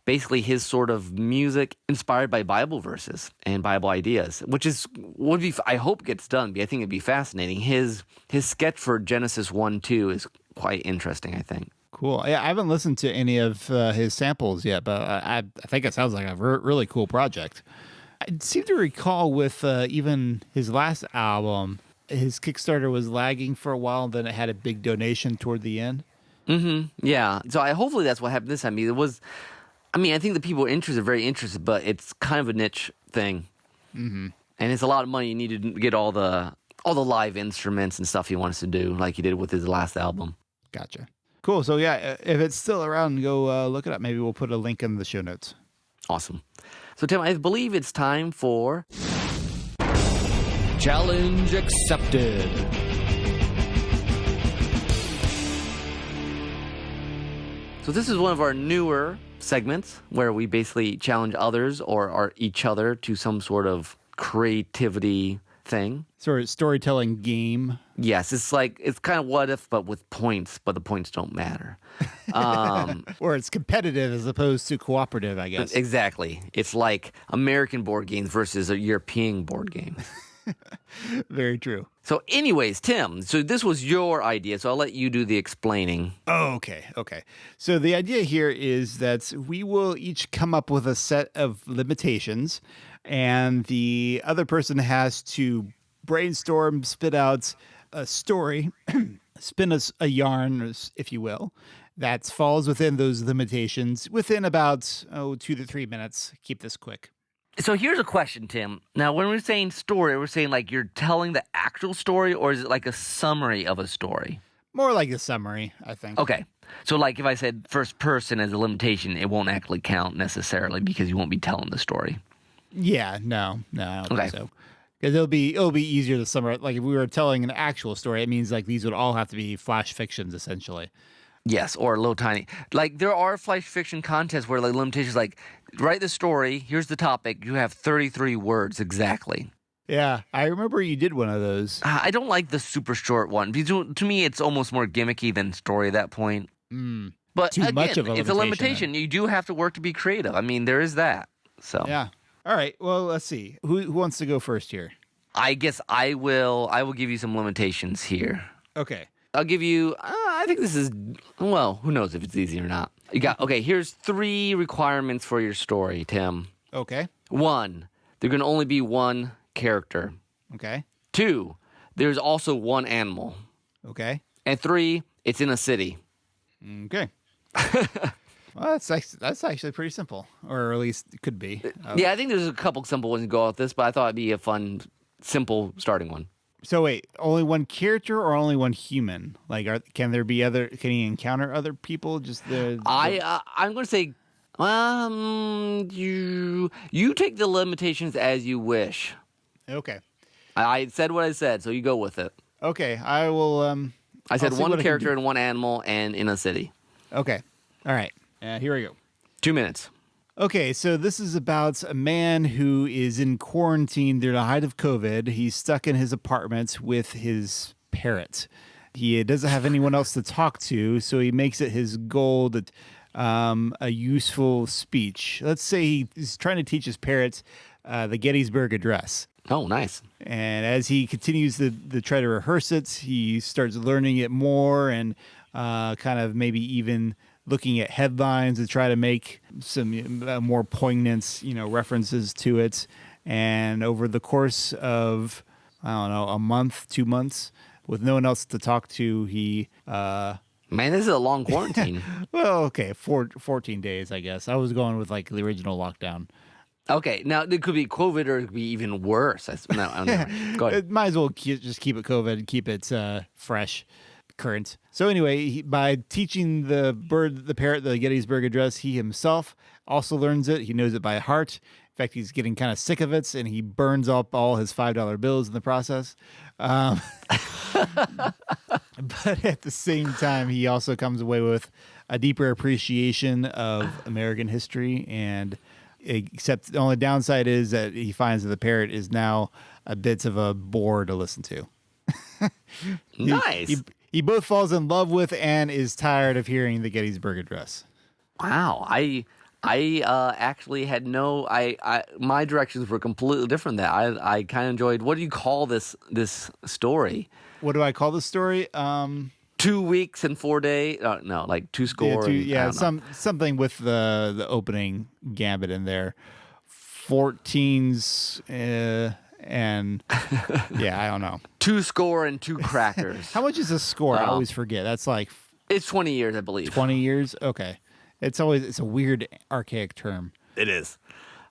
basically his sort of music inspired by Bible verses and Bible ideas, which would be, I hope gets done. I think it'd be fascinating. His sketch for Genesis 1-2 is quite interesting, I think. Cool. Yeah, I haven't listened to any of his samples yet, but I think it sounds like a really cool project. I seem to recall with even his last album, his Kickstarter was lagging for a while, then it had a big donation toward the end. Mm-hmm. Yeah. So hopefully that's what happened this time. I think the people are very interested, but it's kind of a niche thing. Mm-hmm. And it's a lot of money. You need to get all the live instruments and stuff he wants to do, like he did with his last album. Gotcha. Cool. So yeah, if it's still around, go look it up. Maybe we'll put a link in the show notes. Awesome. So, Tim, I believe it's time for Challenge Accepted. So this is one of our newer segments where we basically challenge others or each other to some sort of creativity thing. Sort of storytelling game. Yes, it's kind of what if, but with points, but the points don't matter. Or it's competitive as opposed to cooperative, I guess. Exactly. It's like American board games versus a European board game. Very true. So anyways, Tim, so this was your idea, so I'll let you do the explaining. Oh, okay. So the idea here is that we will each come up with a set of limitations, and the other person has to brainstorm, spit out a story, spin a yarn, if you will, that falls within those limitations within about 2 to 3 minutes. Keep this quick. So here's a question, Tim. Now, when we're saying story, we're saying like you're telling the actual story, or is it like a summary of a story? More like a summary, I think. Okay. So like if I said first person as a limitation, it won't actually count necessarily because you won't be telling the story. Yeah, no, I don't Okay. think so. Because it'll be easier to summarize. Like if we were telling an actual story, it means like these would all have to be flash fictions essentially. Yes, or a little tiny. Like there are flash fiction contests where like limitations like write the story, here's the topic, you have 33 words exactly. Yeah, I remember you did one of those. I don't like the super short one. Because to me, it's almost more gimmicky than story at that point. But Too again, much of a it's a limitation, limitation. You do have to work to be creative. I mean, there is that. So Yeah. All right. Well, let's see. Who wants to go first here? I guess I will give you some limitations here. Okay. I'll give you, I think this is, well, who knows if it's easy or not. Okay, here's 3 requirements for your story, Tim. Okay. 1, there can only be one character. Okay. 2, there's also one animal. Okay. And 3, it's in a city. Okay. Well, that's actually pretty simple, or at least it could be. Yeah, I think there's a couple simple ones to go with this, but I thought it'd be a fun, simple starting one. So wait, only one character or only one human? Like, can there be other? Can he encounter other people? Just I'm going to say, you take the limitations as you wish. Okay. I said what I said, so you go with it. Okay. I will. I said I'll see one what I can character do. and one animal and in a city. Okay. All right. Here we go. 2 minutes. Okay, so this is about a man who is in quarantine during the height of COVID. He's stuck in his apartment with his parrot. He doesn't have anyone else to talk to, so he makes it his goal that a useful speech. Let's say he's trying to teach his parrot the Gettysburg Address. Oh, nice. And as he continues to try to rehearse it, he starts learning it more and kind of maybe even looking at headlines to try to make some more poignant, references to it. And over the course of, I don't know, a month, 2 months, with no one else to talk to, he... Man, this is a long quarantine. well, okay, 14 days, I guess. I was going with, like, the original lockdown. Okay, now it could be COVID or it could be even worse. Go ahead. Might as well just keep it COVID and keep it fresh. Current. So anyway, by teaching the parrot, the Gettysburg Address, he himself also learns it. He knows it by heart. In fact, he's getting kind of sick of it, and he burns up all his $5 bills in the process. But at the same time, he also comes away with a deeper appreciation of American history. And except the only downside is that he finds that the parrot is now a bit of a bore to listen to. Nice. He both falls in love with and is tired of hearing the Gettysburg Address. Wow, I actually had my directions were completely different. That I kind of enjoyed. What do you call this story? What do I call the story? 2 weeks and 4 days. No, like 2 score. Something with the opening gambit in there. 14s. And yeah, I don't know. 2 score and 2 crackers. How much is a score? I always forget. That's like it's 20 years, I believe. 20 years? Okay. It's a weird archaic term. It is.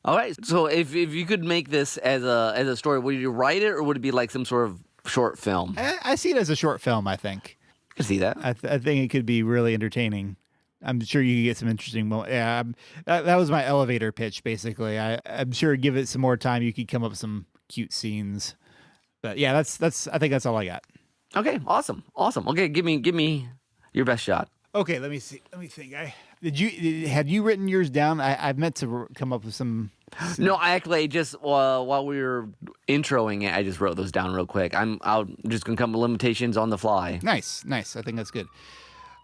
All right. So if you could make this as a story, would you write it or would it be like some sort of short film? I see it as a short film, I think. I can see that. I think it could be really entertaining. I'm sure you can get some interesting moments. Yeah, that was my elevator pitch, basically. I'm sure give it some more time, you could come up with some cute scenes. But yeah, that's. I think that's all I got. Okay, awesome. Okay, give me your best shot. Okay, let me see. Let me think. Had you written yours down? I meant to come up with some. No, I actually just while we were introing it, I just wrote those down real quick. I'm just gonna come with limitations on the fly. Nice. I think that's good.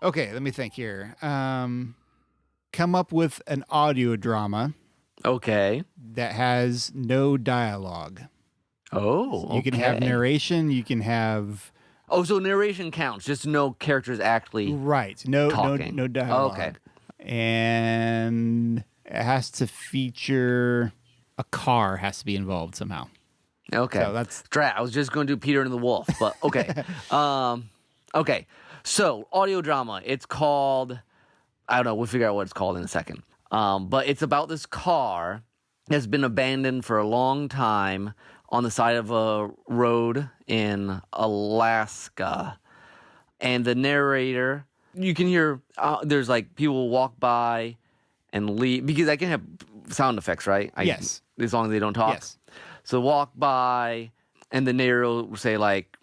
Okay, let me think here. Come up with an audio drama Okay. that has no dialogue. Oh, You can have narration. You can have Oh, so narration counts, just no characters actually. right. No Talking. no dialogue. Okay. And it has to feature a car. Has to be involved somehow. Okay. So that's I was just going to do Peter and the Wolf, but okay. Okay. So, audio drama. It's called, I don't know, we'll figure out what it's called in a second. But it's about this car that's been abandoned for a long time on the side of a road in Alaska. And the narrator, you can hear, there's like people walk by and leave, because I can have sound effects, right? Yes. As long as they don't talk. Yes. So walk by, and the narrator will say, like,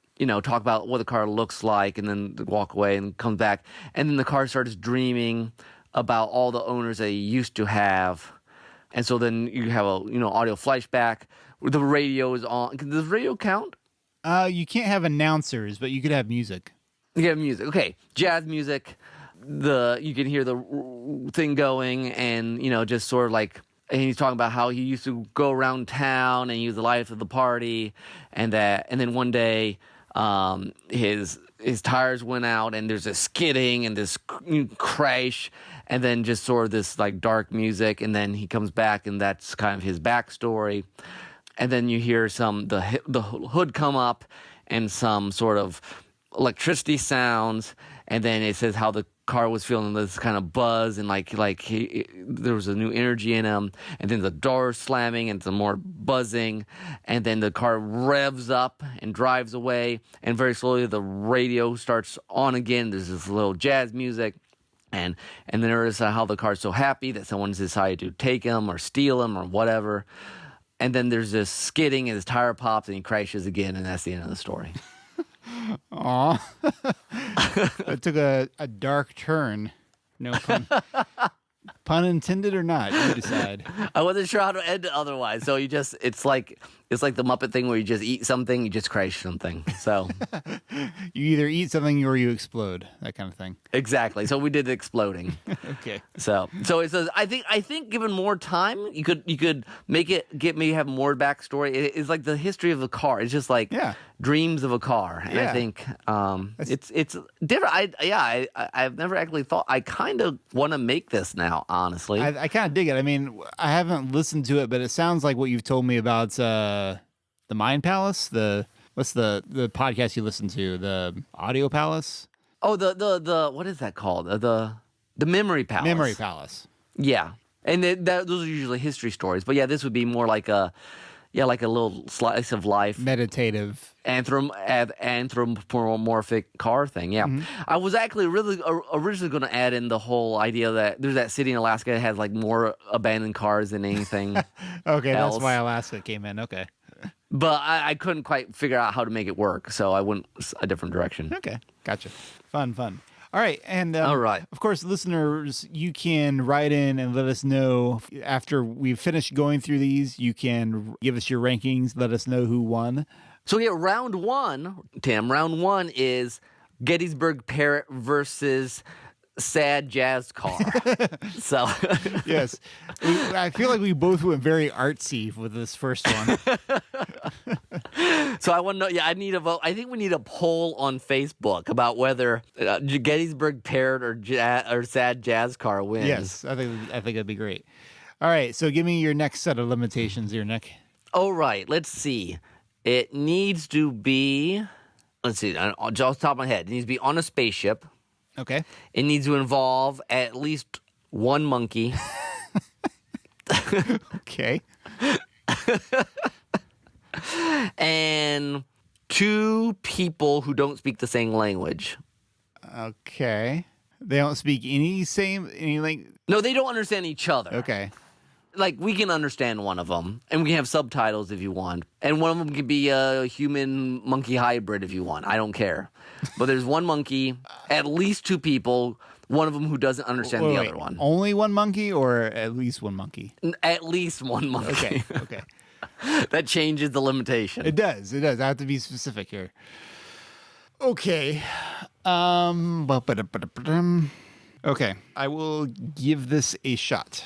talk about what the car looks like, and then walk away and come back. And then the car starts dreaming about all the owners that he used to have. And so then you have a, audio flashback. The radio is on. Does radio count? You can't have announcers, but you could have music. You have music. Okay. Jazz music. You can hear the thing going, and, just sort of like, and he's talking about how he used to go around town and he was the life of the party, and then one day, his tires went out and there's a skidding and this crash, and then just sort of this like dark music, and then he comes back and that's kind of his backstory, and then you hear the hood come up and some sort of electricity sounds, and then it says how the car was feeling this kind of buzz, and there was a new energy in him, and then the door slamming and some more buzzing, and then the car revs up and drives away, and very slowly the radio starts on again. There's this little jazz music, and then there is how the car's so happy that someone's decided to take him or steal him or whatever, and then there's this skidding and his tire pops and he crashes again, and that's the end of the story. Aw. It took a dark turn. No pun. Pun intended or not, you decide. I wasn't sure how to end it otherwise. So it's like the Muppet thing where you just eat something, you just crash something. So You either eat something or you explode, that kind of thing. exactly. So we did exploding. Okay. So it says I think given more time, you could make it have more backstory. It's like the history of the car. It's just like dreams of a car, and I think it's different. I've never actually thought. I kind of want to make this now, honestly. I kind of dig it. I mean, I haven't listened to it, but it sounds like what you've told me about the Mind Palace. What's the podcast you listen to? The Audio Palace? Oh, the what is that called? The Memory Palace. Memory Palace. Yeah, and those are usually history stories. But yeah, this would be more like a little slice of life, Meditative. Anthropomorphic car thing. Yeah, I was actually really originally going to add in the whole idea that there's that city in Alaska that has like more abandoned cars than anything. Okay, else. that's why Alaska came in. Okay. But I couldn't quite figure out how to make it work, so I went a different direction. Okay, gotcha. Fun. All right, and all right. Of course, listeners, you can write in and let us know after we've finished going through these. You can give us your rankings, let us know who won. So yeah, round one, Tim. Round one is Gettysburg Parrot versus Sad Jazz Car. So Yes, I feel like we both went very artsy with this first one. So I want to know. Yeah, I need a vote. I think we need a poll on Facebook about whether Gettysburg Parrot or Sad Jazz Car wins. Yes, I think that'd be great. All right, so give me your next set of limitations here, Nick. All right, let's see. It needs to be. Let's see. Off the top of my head, it needs to be on a spaceship. Okay. It needs to involve at least one monkey. Okay. And two people who don't speak the same language. Okay. They don't speak any language. No, they don't understand each other. Okay. Like, we can understand one of them, and we can have subtitles if you want. And one of them could be a human-monkey hybrid if you want. I don't care. But there's one monkey, at least two people, one of them who doesn't understand the other one. Only one monkey or at least one monkey? At least one monkey. Okay. That changes the limitation. It does. I have to be specific here. Okay. Okay. I will give this a shot.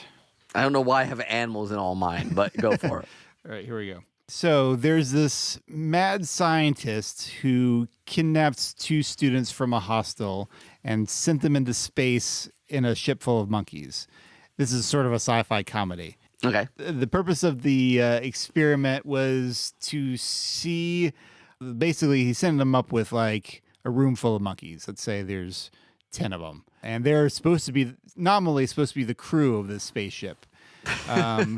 I don't know why I have animals in all mine, but go for it. All right, here we go. So there's this mad scientist who kidnapped two students from a hostel and sent them into space in a ship full of monkeys. This is sort of a sci-fi comedy. Okay. The purpose of the experiment was to see, basically, he sent them up with like a room full of monkeys. Let's say there's 10 of them. And they're nominally supposed to be the crew of this spaceship.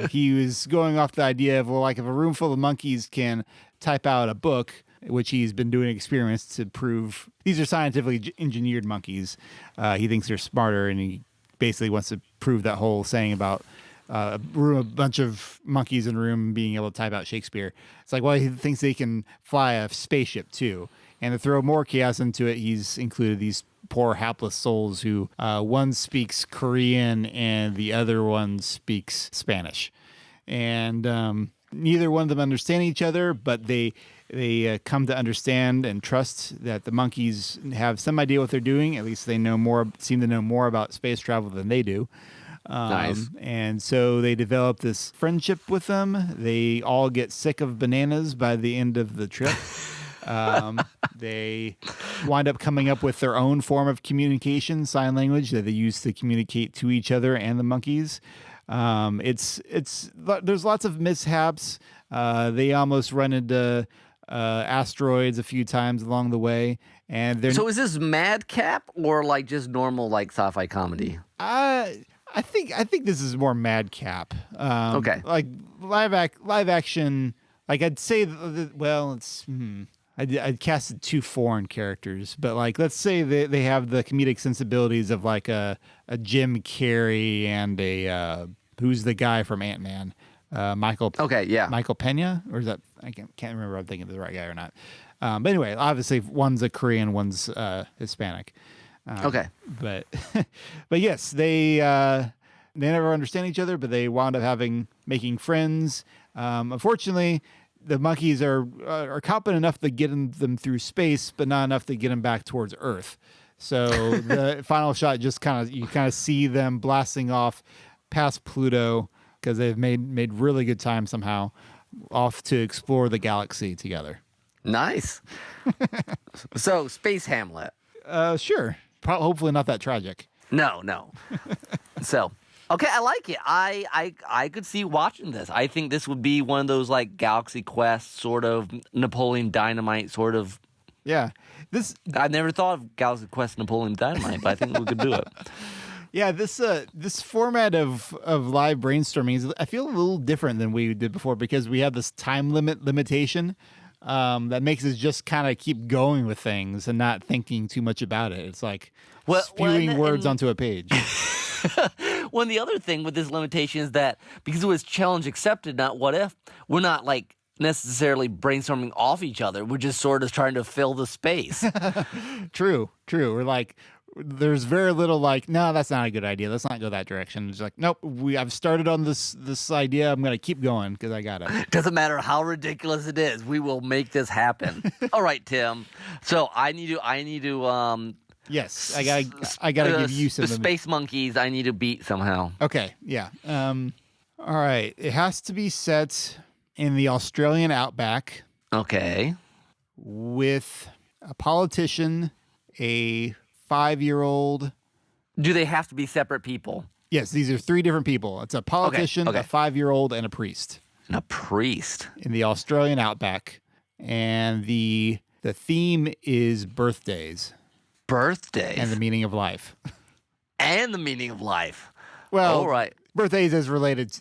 He was going off the idea of, well, like if a room full of monkeys can type out a book, which he's been doing experiments to prove these are scientifically engineered monkeys. He thinks they're smarter, and he basically wants to prove that whole saying about a bunch of monkeys in a room being able to type out Shakespeare. It's like, well, he thinks they can fly a spaceship too. And to throw more chaos into it, he's included these poor hapless souls who one speaks Korean and the other one speaks Spanish. And neither one of them understand each other, but they come to understand and trust that the monkeys have some idea what they're doing. At least they seem to know more about space travel than they do. Nice. And so they develop this friendship with them. They all get sick of bananas by the end of the trip. They wind up coming up with their own form of communication, sign language, that they use to communicate to each other and the monkeys. There's lots of mishaps. They almost run into asteroids a few times along the way, and So is this madcap or like just normal like sci-fi comedy? I think this is more madcap. Okay. Like live action. Like I'd say, I'd casted two foreign characters, but like let's say they have the comedic sensibilities of like a Jim Carrey and a who's the guy from Ant-Man, Michael. Okay, yeah. Michael Pena, or is that I can't remember if I'm thinking of the right guy or not. But anyway, obviously one's a Korean, one's Hispanic. Okay. But yes, they never understand each other, but they wound up making friends. Unfortunately, the monkeys are competent enough to get them through space, but not enough to get them back towards Earth. So the final shot just you kind of see them blasting off past Pluto because they've made really good time somehow off to explore the galaxy together. Nice. So Space Hamlet. Sure. Hopefully not that tragic. No. So, okay, I like it. I could see watching this. I think this would be one of those like Galaxy Quest sort of Napoleon Dynamite sort of. Yeah, I never thought of Galaxy Quest Napoleon Dynamite, but I think we could do it. Yeah, this format of live brainstorming is, I feel, a little different than we did before because we have this time limitation. That makes us just kind of keep going with things and not thinking too much about it. It's like spewing words onto a page. Well, and the other thing with this limitation is that because it was challenge accepted, not what if, we're not like necessarily brainstorming off each other. We're just sort of trying to fill the space. True. We're like, there's very little like, no, that's not a good idea. Let's not go that direction. It's like, nope, I've started on this idea. I'm going to keep going because I got it. Doesn't matter how ridiculous it is. We will make this happen. All right, Tim. So I need to yes, I gotta give you some the space monkeys. I need to beat somehow. Okay, yeah. All right. It has to be set in the Australian outback Okay. with a politician, a 5-year-old. Do they have to be separate people? Yes, these are 3 different people. It's a politician, Okay. a 5-year-old, and a priest And a priest. in the Australian outback. And the theme is birthdays Birthdays. and the meaning of life. And the meaning of life. Well, All right. birthdays as related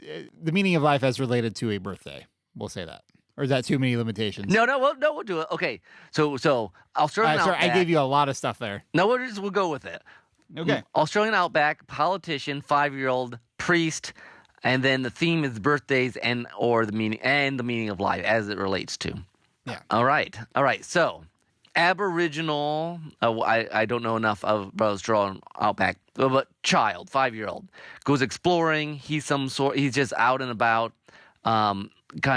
the meaning of life as related to a birthday. We'll say that. Or is that too many limitations? No, we'll do it. Okay. So Australian Sorry, I Outback. gave you a lot of stuff there. No, we'll go with it. Okay. Australian outback, politician, 5-year-old, priest, and then the theme is birthdays or the meaning of life as it relates to. Yeah. All right. So, Aboriginal. I don't know enough about Australian outback, but child, 5-year-old, goes exploring. He's just out and about, kind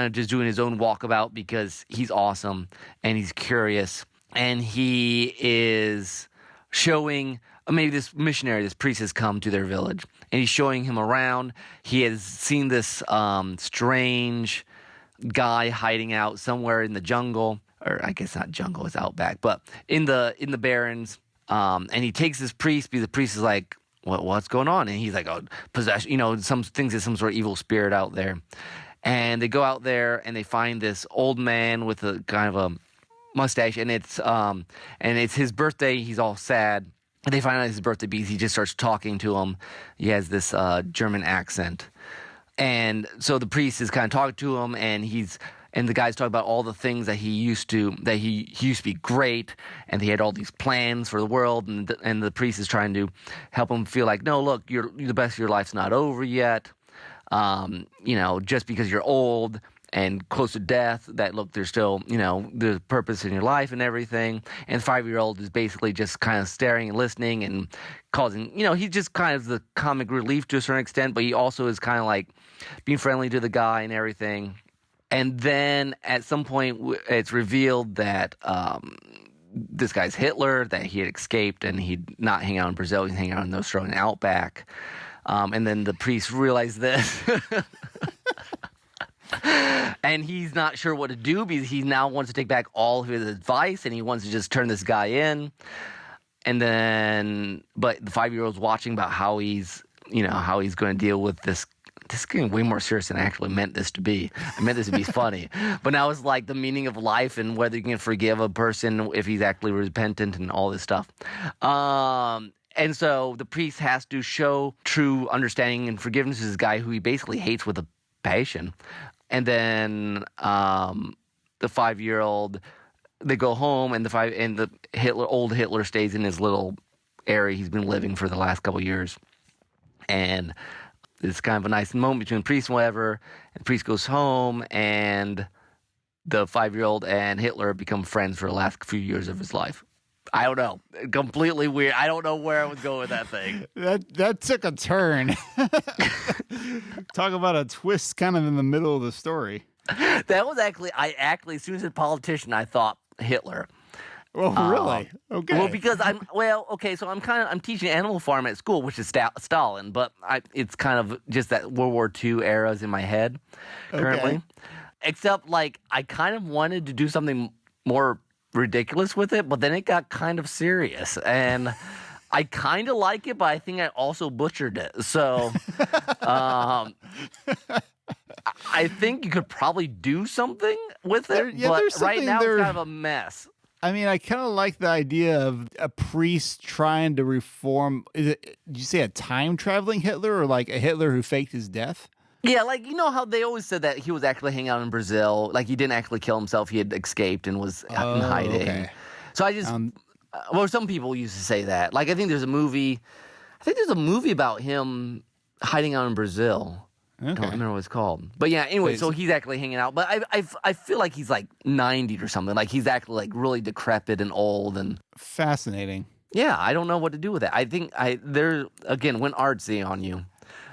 of just doing his own walkabout because he's awesome and he's curious, and he is showing. Maybe this missionary, this priest, has come to their village, and he's showing him around. He has seen this strange guy hiding out somewhere in the jungle, or I guess not jungle, it's outback, but in the barrens. And he takes this priest because the priest is like, what's going on? And he's like, oh, possession, some things, there's some sort of evil spirit out there. And they go out there and they find this old man with a kind of a mustache, and it's his birthday. He's all sad. And they find out his birthday because he just starts talking to him. He has this German accent. And so the priest is kind of talking to him, and the guy's talking about all the things that he used to be great, and he had all these plans for the world, and the priest is trying to help him feel like, no, look, you're the best of your life's not over yet. Just because you're old and close to death, that look, there's still, there's purpose in your life and everything. And the 5-year-old is basically just kind of staring and listening and causing, he's just kind of the comic relief to a certain extent, but he also is kind of like being friendly to the guy and everything. And then at some point, it's revealed that this guy's Hitler, that he had escaped and he'd not hang out in Brazil, he'd hang out in the Australian outback. And then the priest realized this. And he's not sure what to do because he now wants to take back all of his advice and he wants to just turn this guy in. And then, but the 5-year-old's watching about how he's going to deal with this. This is getting way more serious than I actually meant this to be. I meant this to be funny. But now it's like the meaning of life and whether you can forgive a person if he's actually repentant and all this stuff. And so the priest has to show true understanding and forgiveness to this guy who he basically hates with a passion. And then the 5-year-old, they go home, and the old Hitler stays in his little area he's been living for the last couple of years. And it's kind of a nice moment between the priest and whatever. And the priest goes home, and the 5-year-old and Hitler become friends for the last few years of his life. I don't know. Completely weird. I don't know where I was going with that thing. That took a turn. Talk about a twist kind of in the middle of the story. That was actually, as soon as a politician, I thought Hitler. Oh, really? Okay. Well, because so I'm teaching Animal Farm at school, which is Stalin, but it's kind of just that World War II eras in my head currently. Okay. Except, I kind of wanted to do something more ridiculous with it, but then it got kind of serious, and I kind of like it, but I think I also butchered it. So, I think you could probably do something with it, but right now it's kind of a mess. I mean, I kind of like the idea of a priest trying to reform. Did you say a time-traveling Hitler or like a Hitler who faked his death? Yeah, how they always said that he was actually hanging out in Brazil. Like, he didn't actually kill himself. He had escaped and was in hiding. Okay. So I just... some people used to say that. I think there's a movie about him hiding out in Brazil. Okay. I don't remember what it's called. But yeah, anyway, so he's actually hanging out. But I feel like he's 90 or something. Like, he's actually really decrepit and old. And fascinating. Yeah, I don't know what to do with it. I think there again went artsy on you.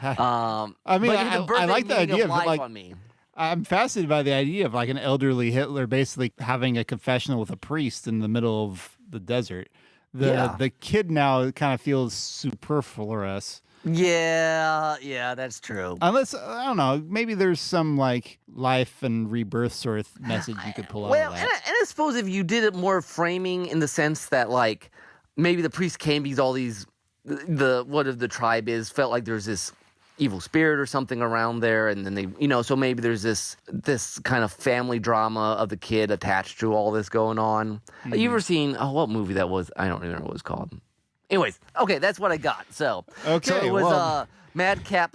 I like the idea of on me. I'm fascinated by the idea of an elderly Hitler basically having a confessional with a priest in the middle of the desert. The kid now kind of feels superfluous. Yeah, that's true. Unless, I don't know, maybe there's some life and rebirth sort of message you could pull out of that. And I suppose if you did it more framing in the sense that maybe the priest came because all these what the tribe is felt like there's this evil spirit or something around there, and then they so maybe there's this kind of family drama of the kid attached to all this going on. Mm-hmm. You ever seen what movie that was? I don't remember what it was called. Anyways, okay, that's what I got. So it was madcap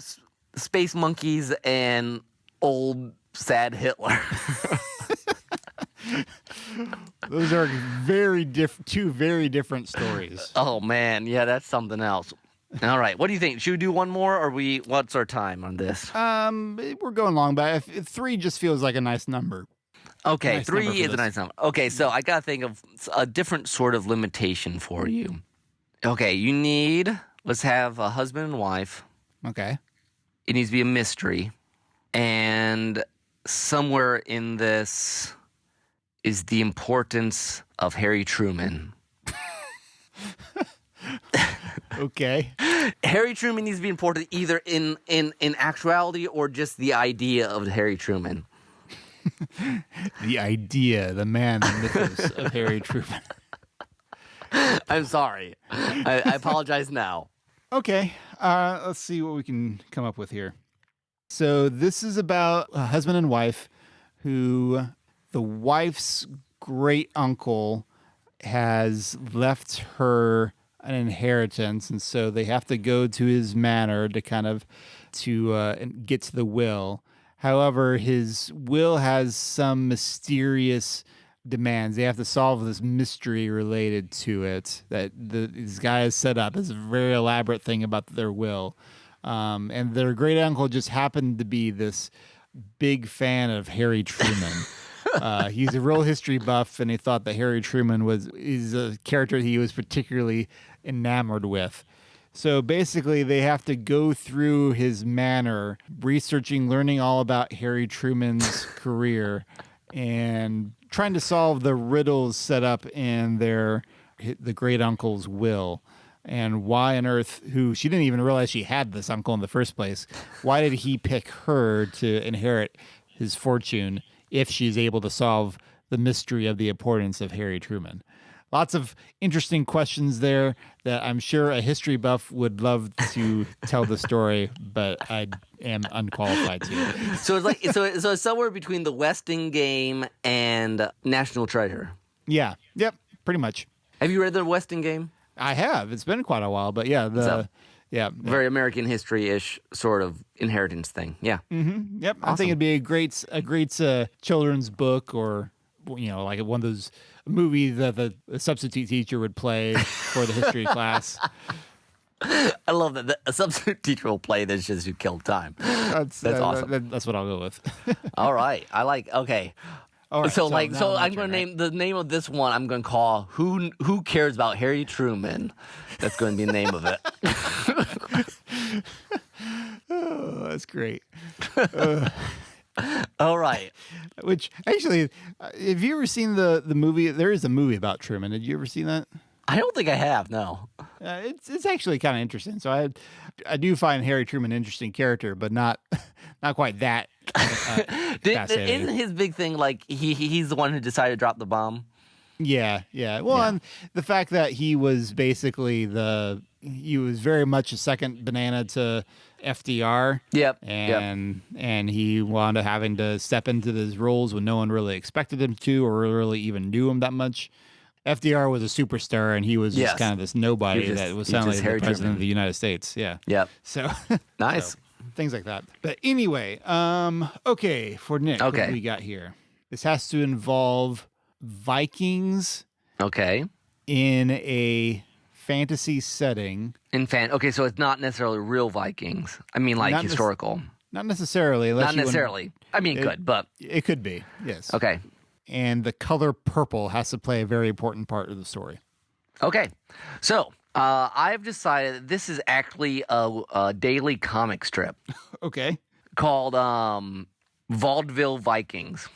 space monkeys and old sad Hitler. Those are two very different stories. Oh man, yeah, that's something else. All right, what do you think? Should we do one more, or what's our time on this? We're going long, but if 3 just feels like a nice number. Okay, Nice 3 number for is a this. nice number. Okay, so I gotta think of a different sort of limitation for you. Okay, let's have a husband and wife. Okay. It needs to be a mystery. And somewhere in this is the importance of Harry Truman. Okay. Harry Truman needs to be important either in actuality or just the idea of Harry Truman. The idea, the man, the mythos of Harry Truman. I'm sorry. I apologize now. Okay. Let's see what we can come up with here. So this is about a husband and wife who the wife's great uncle has left her an inheritance, and so they have to go to his manor to get to the will. However, his will has some mysterious demands. They have to solve this mystery related to it that this guy has set up. It's a very elaborate thing about their will. And their great uncle just happened to be this big fan of Harry Truman. He's a real history buff, and he thought that Harry Truman is a character he was particularly enamored with. So basically, they have to go through his manor, learning all about Harry Truman's career, and trying to solve the riddles set up in the great uncle's will. And why on earth, who she didn't even realize she had this uncle in the first place, why did he pick her to inherit his fortune if she's able to solve the mystery of the importance of Harry Truman? Lots of interesting questions there that I'm sure a history buff would love to tell the story, but I am unqualified to. So it's somewhere between the Westing game and National Treasure. Yeah. Yep. Pretty much. Have you read the Westing game? I have. It's been quite a while, but yeah, Very American history-ish sort of inheritance thing. Yeah. Mm-hmm. Yep. Awesome. I think it'd be a great children's book, or like one of those movies that the substitute teacher would play for the history class. I love that a substitute teacher will play this just to kill time. That's awesome. That's what I'll go with. All right. Okay. All right, so now I'm going to name the name of this one. I'm going to call "Who Cares About Harry Truman." That's going to be the name of it. Oh, that's great. All right. Which actually, have you ever seen the movie? There is a movie about Truman. Had you ever seen that? I don't think I have. No. It's actually kind of interesting. So I do find Harry Truman an interesting character, but not quite that. Isn't his big thing like he's the one who decided to drop the bomb? Yeah. Well, and the fact that he was basically he was very much a second banana to FDR. Yep. And he wound up having to step into those roles when no one really expected him to, or really even knew him that much. FDR was a superstar, and he was just kind of this nobody that was sounding like the president of the United States. Yeah. Yep. So nice. So, things like that. But anyway, okay, for Nick, what do we got here? This has to involve Vikings. Okay. In a fantasy setting. Okay, so it's not necessarily real Vikings. I mean, like historical. Not necessarily. Not necessarily. I mean, it could, but it could be. Yes. Okay. And the color purple has to play a very important part of the story. Okay. So I've decided that this is actually a daily comic strip. Okay. Called Vaudeville Vikings.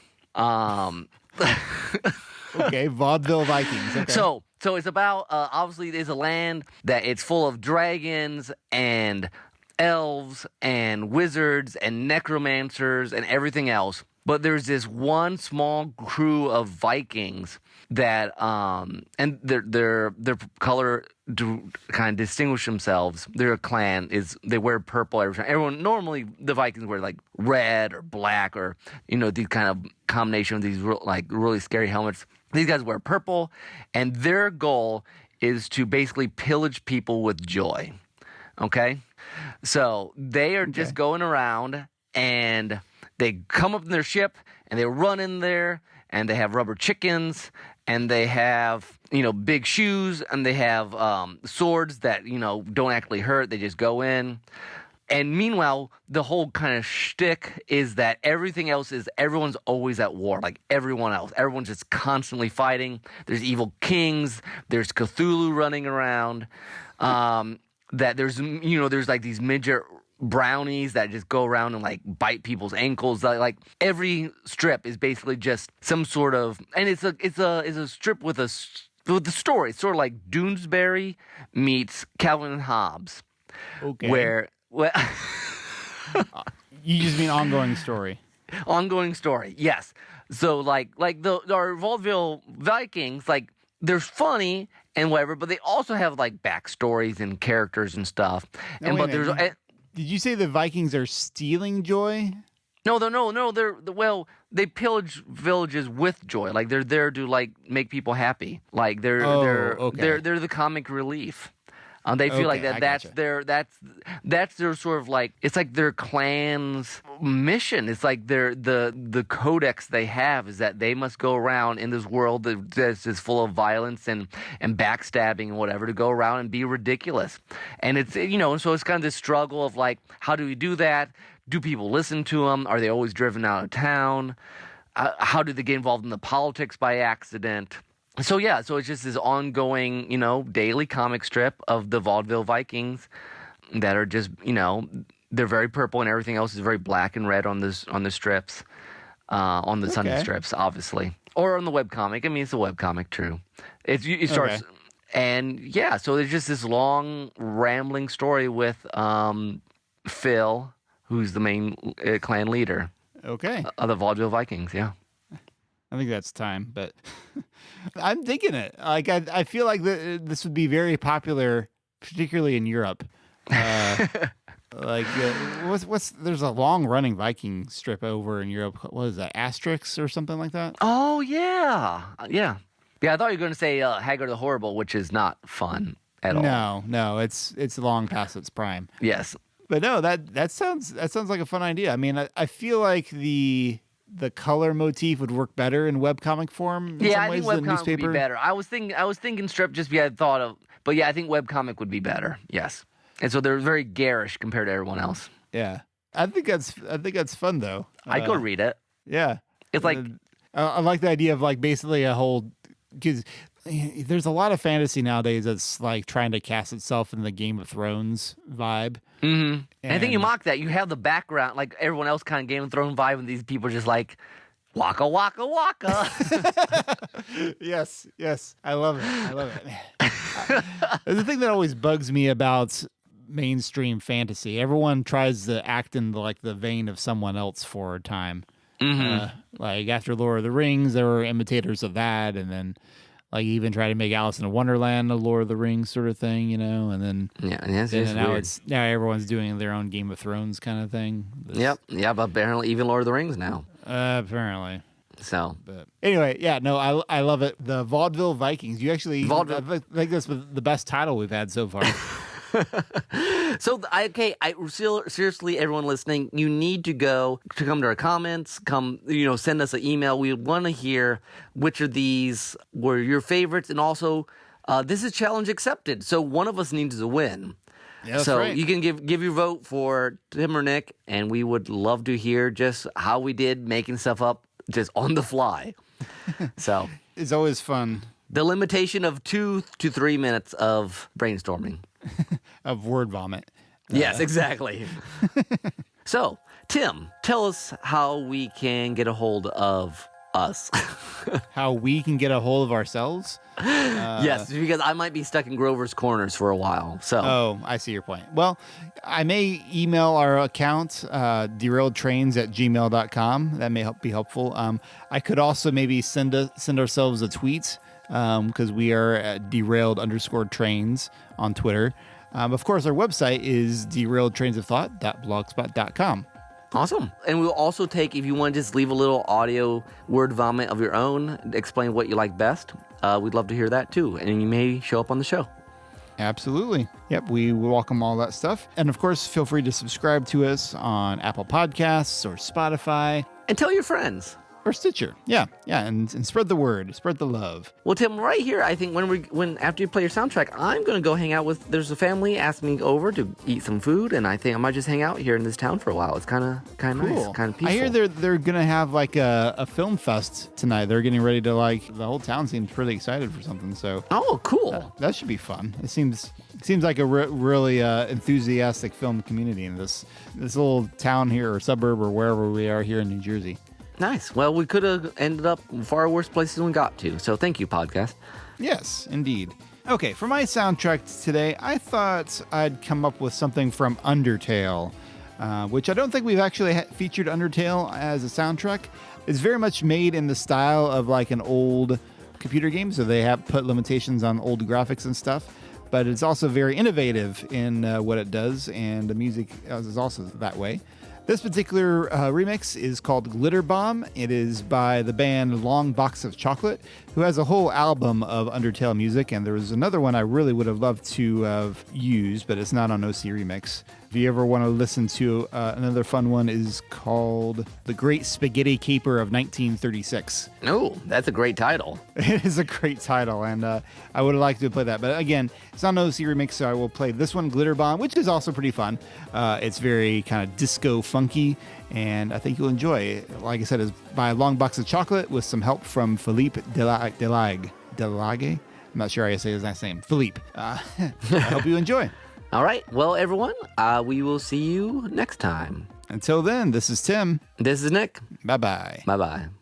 Okay, Vaudeville Vikings. Okay. So it's about, obviously there's a land that it's full of dragons and elves and wizards and necromancers and everything else. But there's this one small crew of Vikings that, and their color kind of distinguish themselves. Their clan they wear purple every time. Everyone, normally the Vikings wear like red or black or, these kind of combination of these really scary helmets. These guys wear purple, and their goal is to basically pillage people with joy. Okay? So they are just going around, and they come up in their ship, and they run in there, and they have rubber chickens, and they have, big shoes, and they have swords that, don't actually hurt. They just go in. And meanwhile, the whole kind of shtick is that everyone's always at war, like everyone else. Everyone's just constantly fighting. There's evil kings. There's Cthulhu running around. That there's like these midget brownies that just go around and like bite people's ankles. Like every strip is basically just some sort of, and it's a strip with a story. It's sort of like Doonesbury meets Calvin and Hobbes. Okay. Well, You just mean ongoing story. Ongoing story, yes. So our vaudeville Vikings, like they're funny and whatever, but they also have like backstories and characters and stuff. Now, did you say the Vikings are stealing joy? No. They pillage villages with joy. Like they're there to like make people happy. Like they're the comic relief. They feel like that's their sort of like, it's like their clan's mission. It's like the codex they have is that they must go around in this world that's just full of violence and backstabbing and whatever, to go around and be ridiculous. And it's, so it's kind of this struggle of like, how do we do that? Do people listen to them? Are they always driven out of town? How do they get involved in the politics by accident? So it's just this ongoing, daily comic strip of the vaudeville Vikings that are just, they're very purple and everything else is very black and red on the strips, on the Sunday strips, obviously, or on the webcomic. I mean, it's a webcomic, true. It starts, and so there's just this long rambling story with Phil, who's the main clan leader. Okay. Of the vaudeville Vikings, yeah. I think that's time, but I'm thinking it. Like I feel like this would be very popular, particularly in Europe. There's a long running Viking strip over in Europe. What is that? Asterix or something like that? Oh yeah. I thought you were going to say Haggard the Horrible, which is not fun at all. No, it's long past its prime. Yes, but no, that sounds like a fun idea. I mean, I feel like the color motif would work better in webcomic form. I think webcomic would be better. I was thinking strip just because I thought of, but I think webcomic would be better. Yes, and so they're very garish compared to everyone else. Yeah, I think that's fun though. I'd go read it. Yeah, it's like I like the idea of like basically a whole, because there's a lot of fantasy nowadays that's like trying to cast itself in the Game of Thrones vibe. Mm-hmm. And I think you mock that. You have the background, like everyone else, kind of Game of Thrones vibe, and these people are just like, waka, waka, waka. Yes. I love it. The thing that always bugs me about mainstream fantasy, everyone tries to act in the vein of someone else for a time. Mm-hmm. Like after Lord of the Rings, there were imitators of that, and then like even try to make Alice in Wonderland a Lord of the Rings sort of thing, and then now everyone's doing their own Game of Thrones kind of thing. But apparently even Lord of the Rings now. Apparently. So, but anyway, I love it. The Vaudeville Vikings. You actually, I think that's the best title we've had so far. So, seriously, everyone listening, you need to come to our comments, send us an email. We want to hear which of these were your favorites. And also, this is challenge accepted. So one of us needs to win. Yeah, that's so right. You can give your vote for Tim or Nick, and we would love to hear just how we did making stuff up just on the fly. So it's always fun. The limitation of 2 to 3 minutes of brainstorming. Of word vomit. Yes, exactly. So, Tim, tell us how we can get a hold of us. How we can get a hold of ourselves? Yes, because I might be stuck in Grover's Corners for a while. So. Oh, I see your point. Well, I may email our account, derailedtrains@gmail.com. That may be helpful. I could also maybe send ourselves a tweet, because we are at derailed_trains on Twitter. Of course, our website is derailedtrainsofthought.blogspot.com. Awesome. And we'll also take, if you want to just leave a little audio word vomit of your own, explain what you like best, we'd love to hear that too. And you may show up on the show. Absolutely. Yep, we welcome all that stuff. And of course, feel free to subscribe to us on Apple Podcasts or Spotify. And tell your friends. Or Stitcher. Yeah. And spread the word. Spread the love. Well, Tim, right here, I think when after you play your soundtrack, I'm going to go hang out with, there's a family asked me over to eat some food, and I think I might just hang out here in this town for a while. It's kind of nice, kind of peaceful. I hear they're going to have like a film fest tonight. They're getting ready to the whole town seems pretty excited for something. So Oh, cool. that should be fun. It seems like a really enthusiastic film community in this little town here or suburb or wherever we are here in New Jersey. Nice. Well, we could have ended up far worse places than we got to. So thank you, podcast. Yes, indeed. Okay, for my soundtrack today, I thought I'd come up with something from Undertale, which I don't think we've actually featured Undertale as a soundtrack. It's very much made in the style of like an old computer game, so they have put limitations on old graphics and stuff. But it's also very innovative in what it does, and the music is also that way. This particular remix is called Glitter Bomb. It is by the band Long Box of Chocolate, who has a whole album of Undertale music, and there was another one I really would have loved to have used, but it's not on OC Remix. If you ever want to listen to another fun one, is called The Great Spaghetti Caper of 1936. Oh, that's a great title. It is a great title, and I would have liked to play that. But again, it's not an OC Remix, so I will play this one, Glitter Bomb, which is also pretty fun. It's very kind of disco funky, and I think you'll enjoy it. Like I said, it's by Long Box of Chocolate with some help from Philippe Delage. I'm not sure how you say his last name. Philippe. I hope you enjoy. All right. Well, everyone, we will see you next time. Until then, this is Tim. This is Nick. Bye-bye. Bye-bye.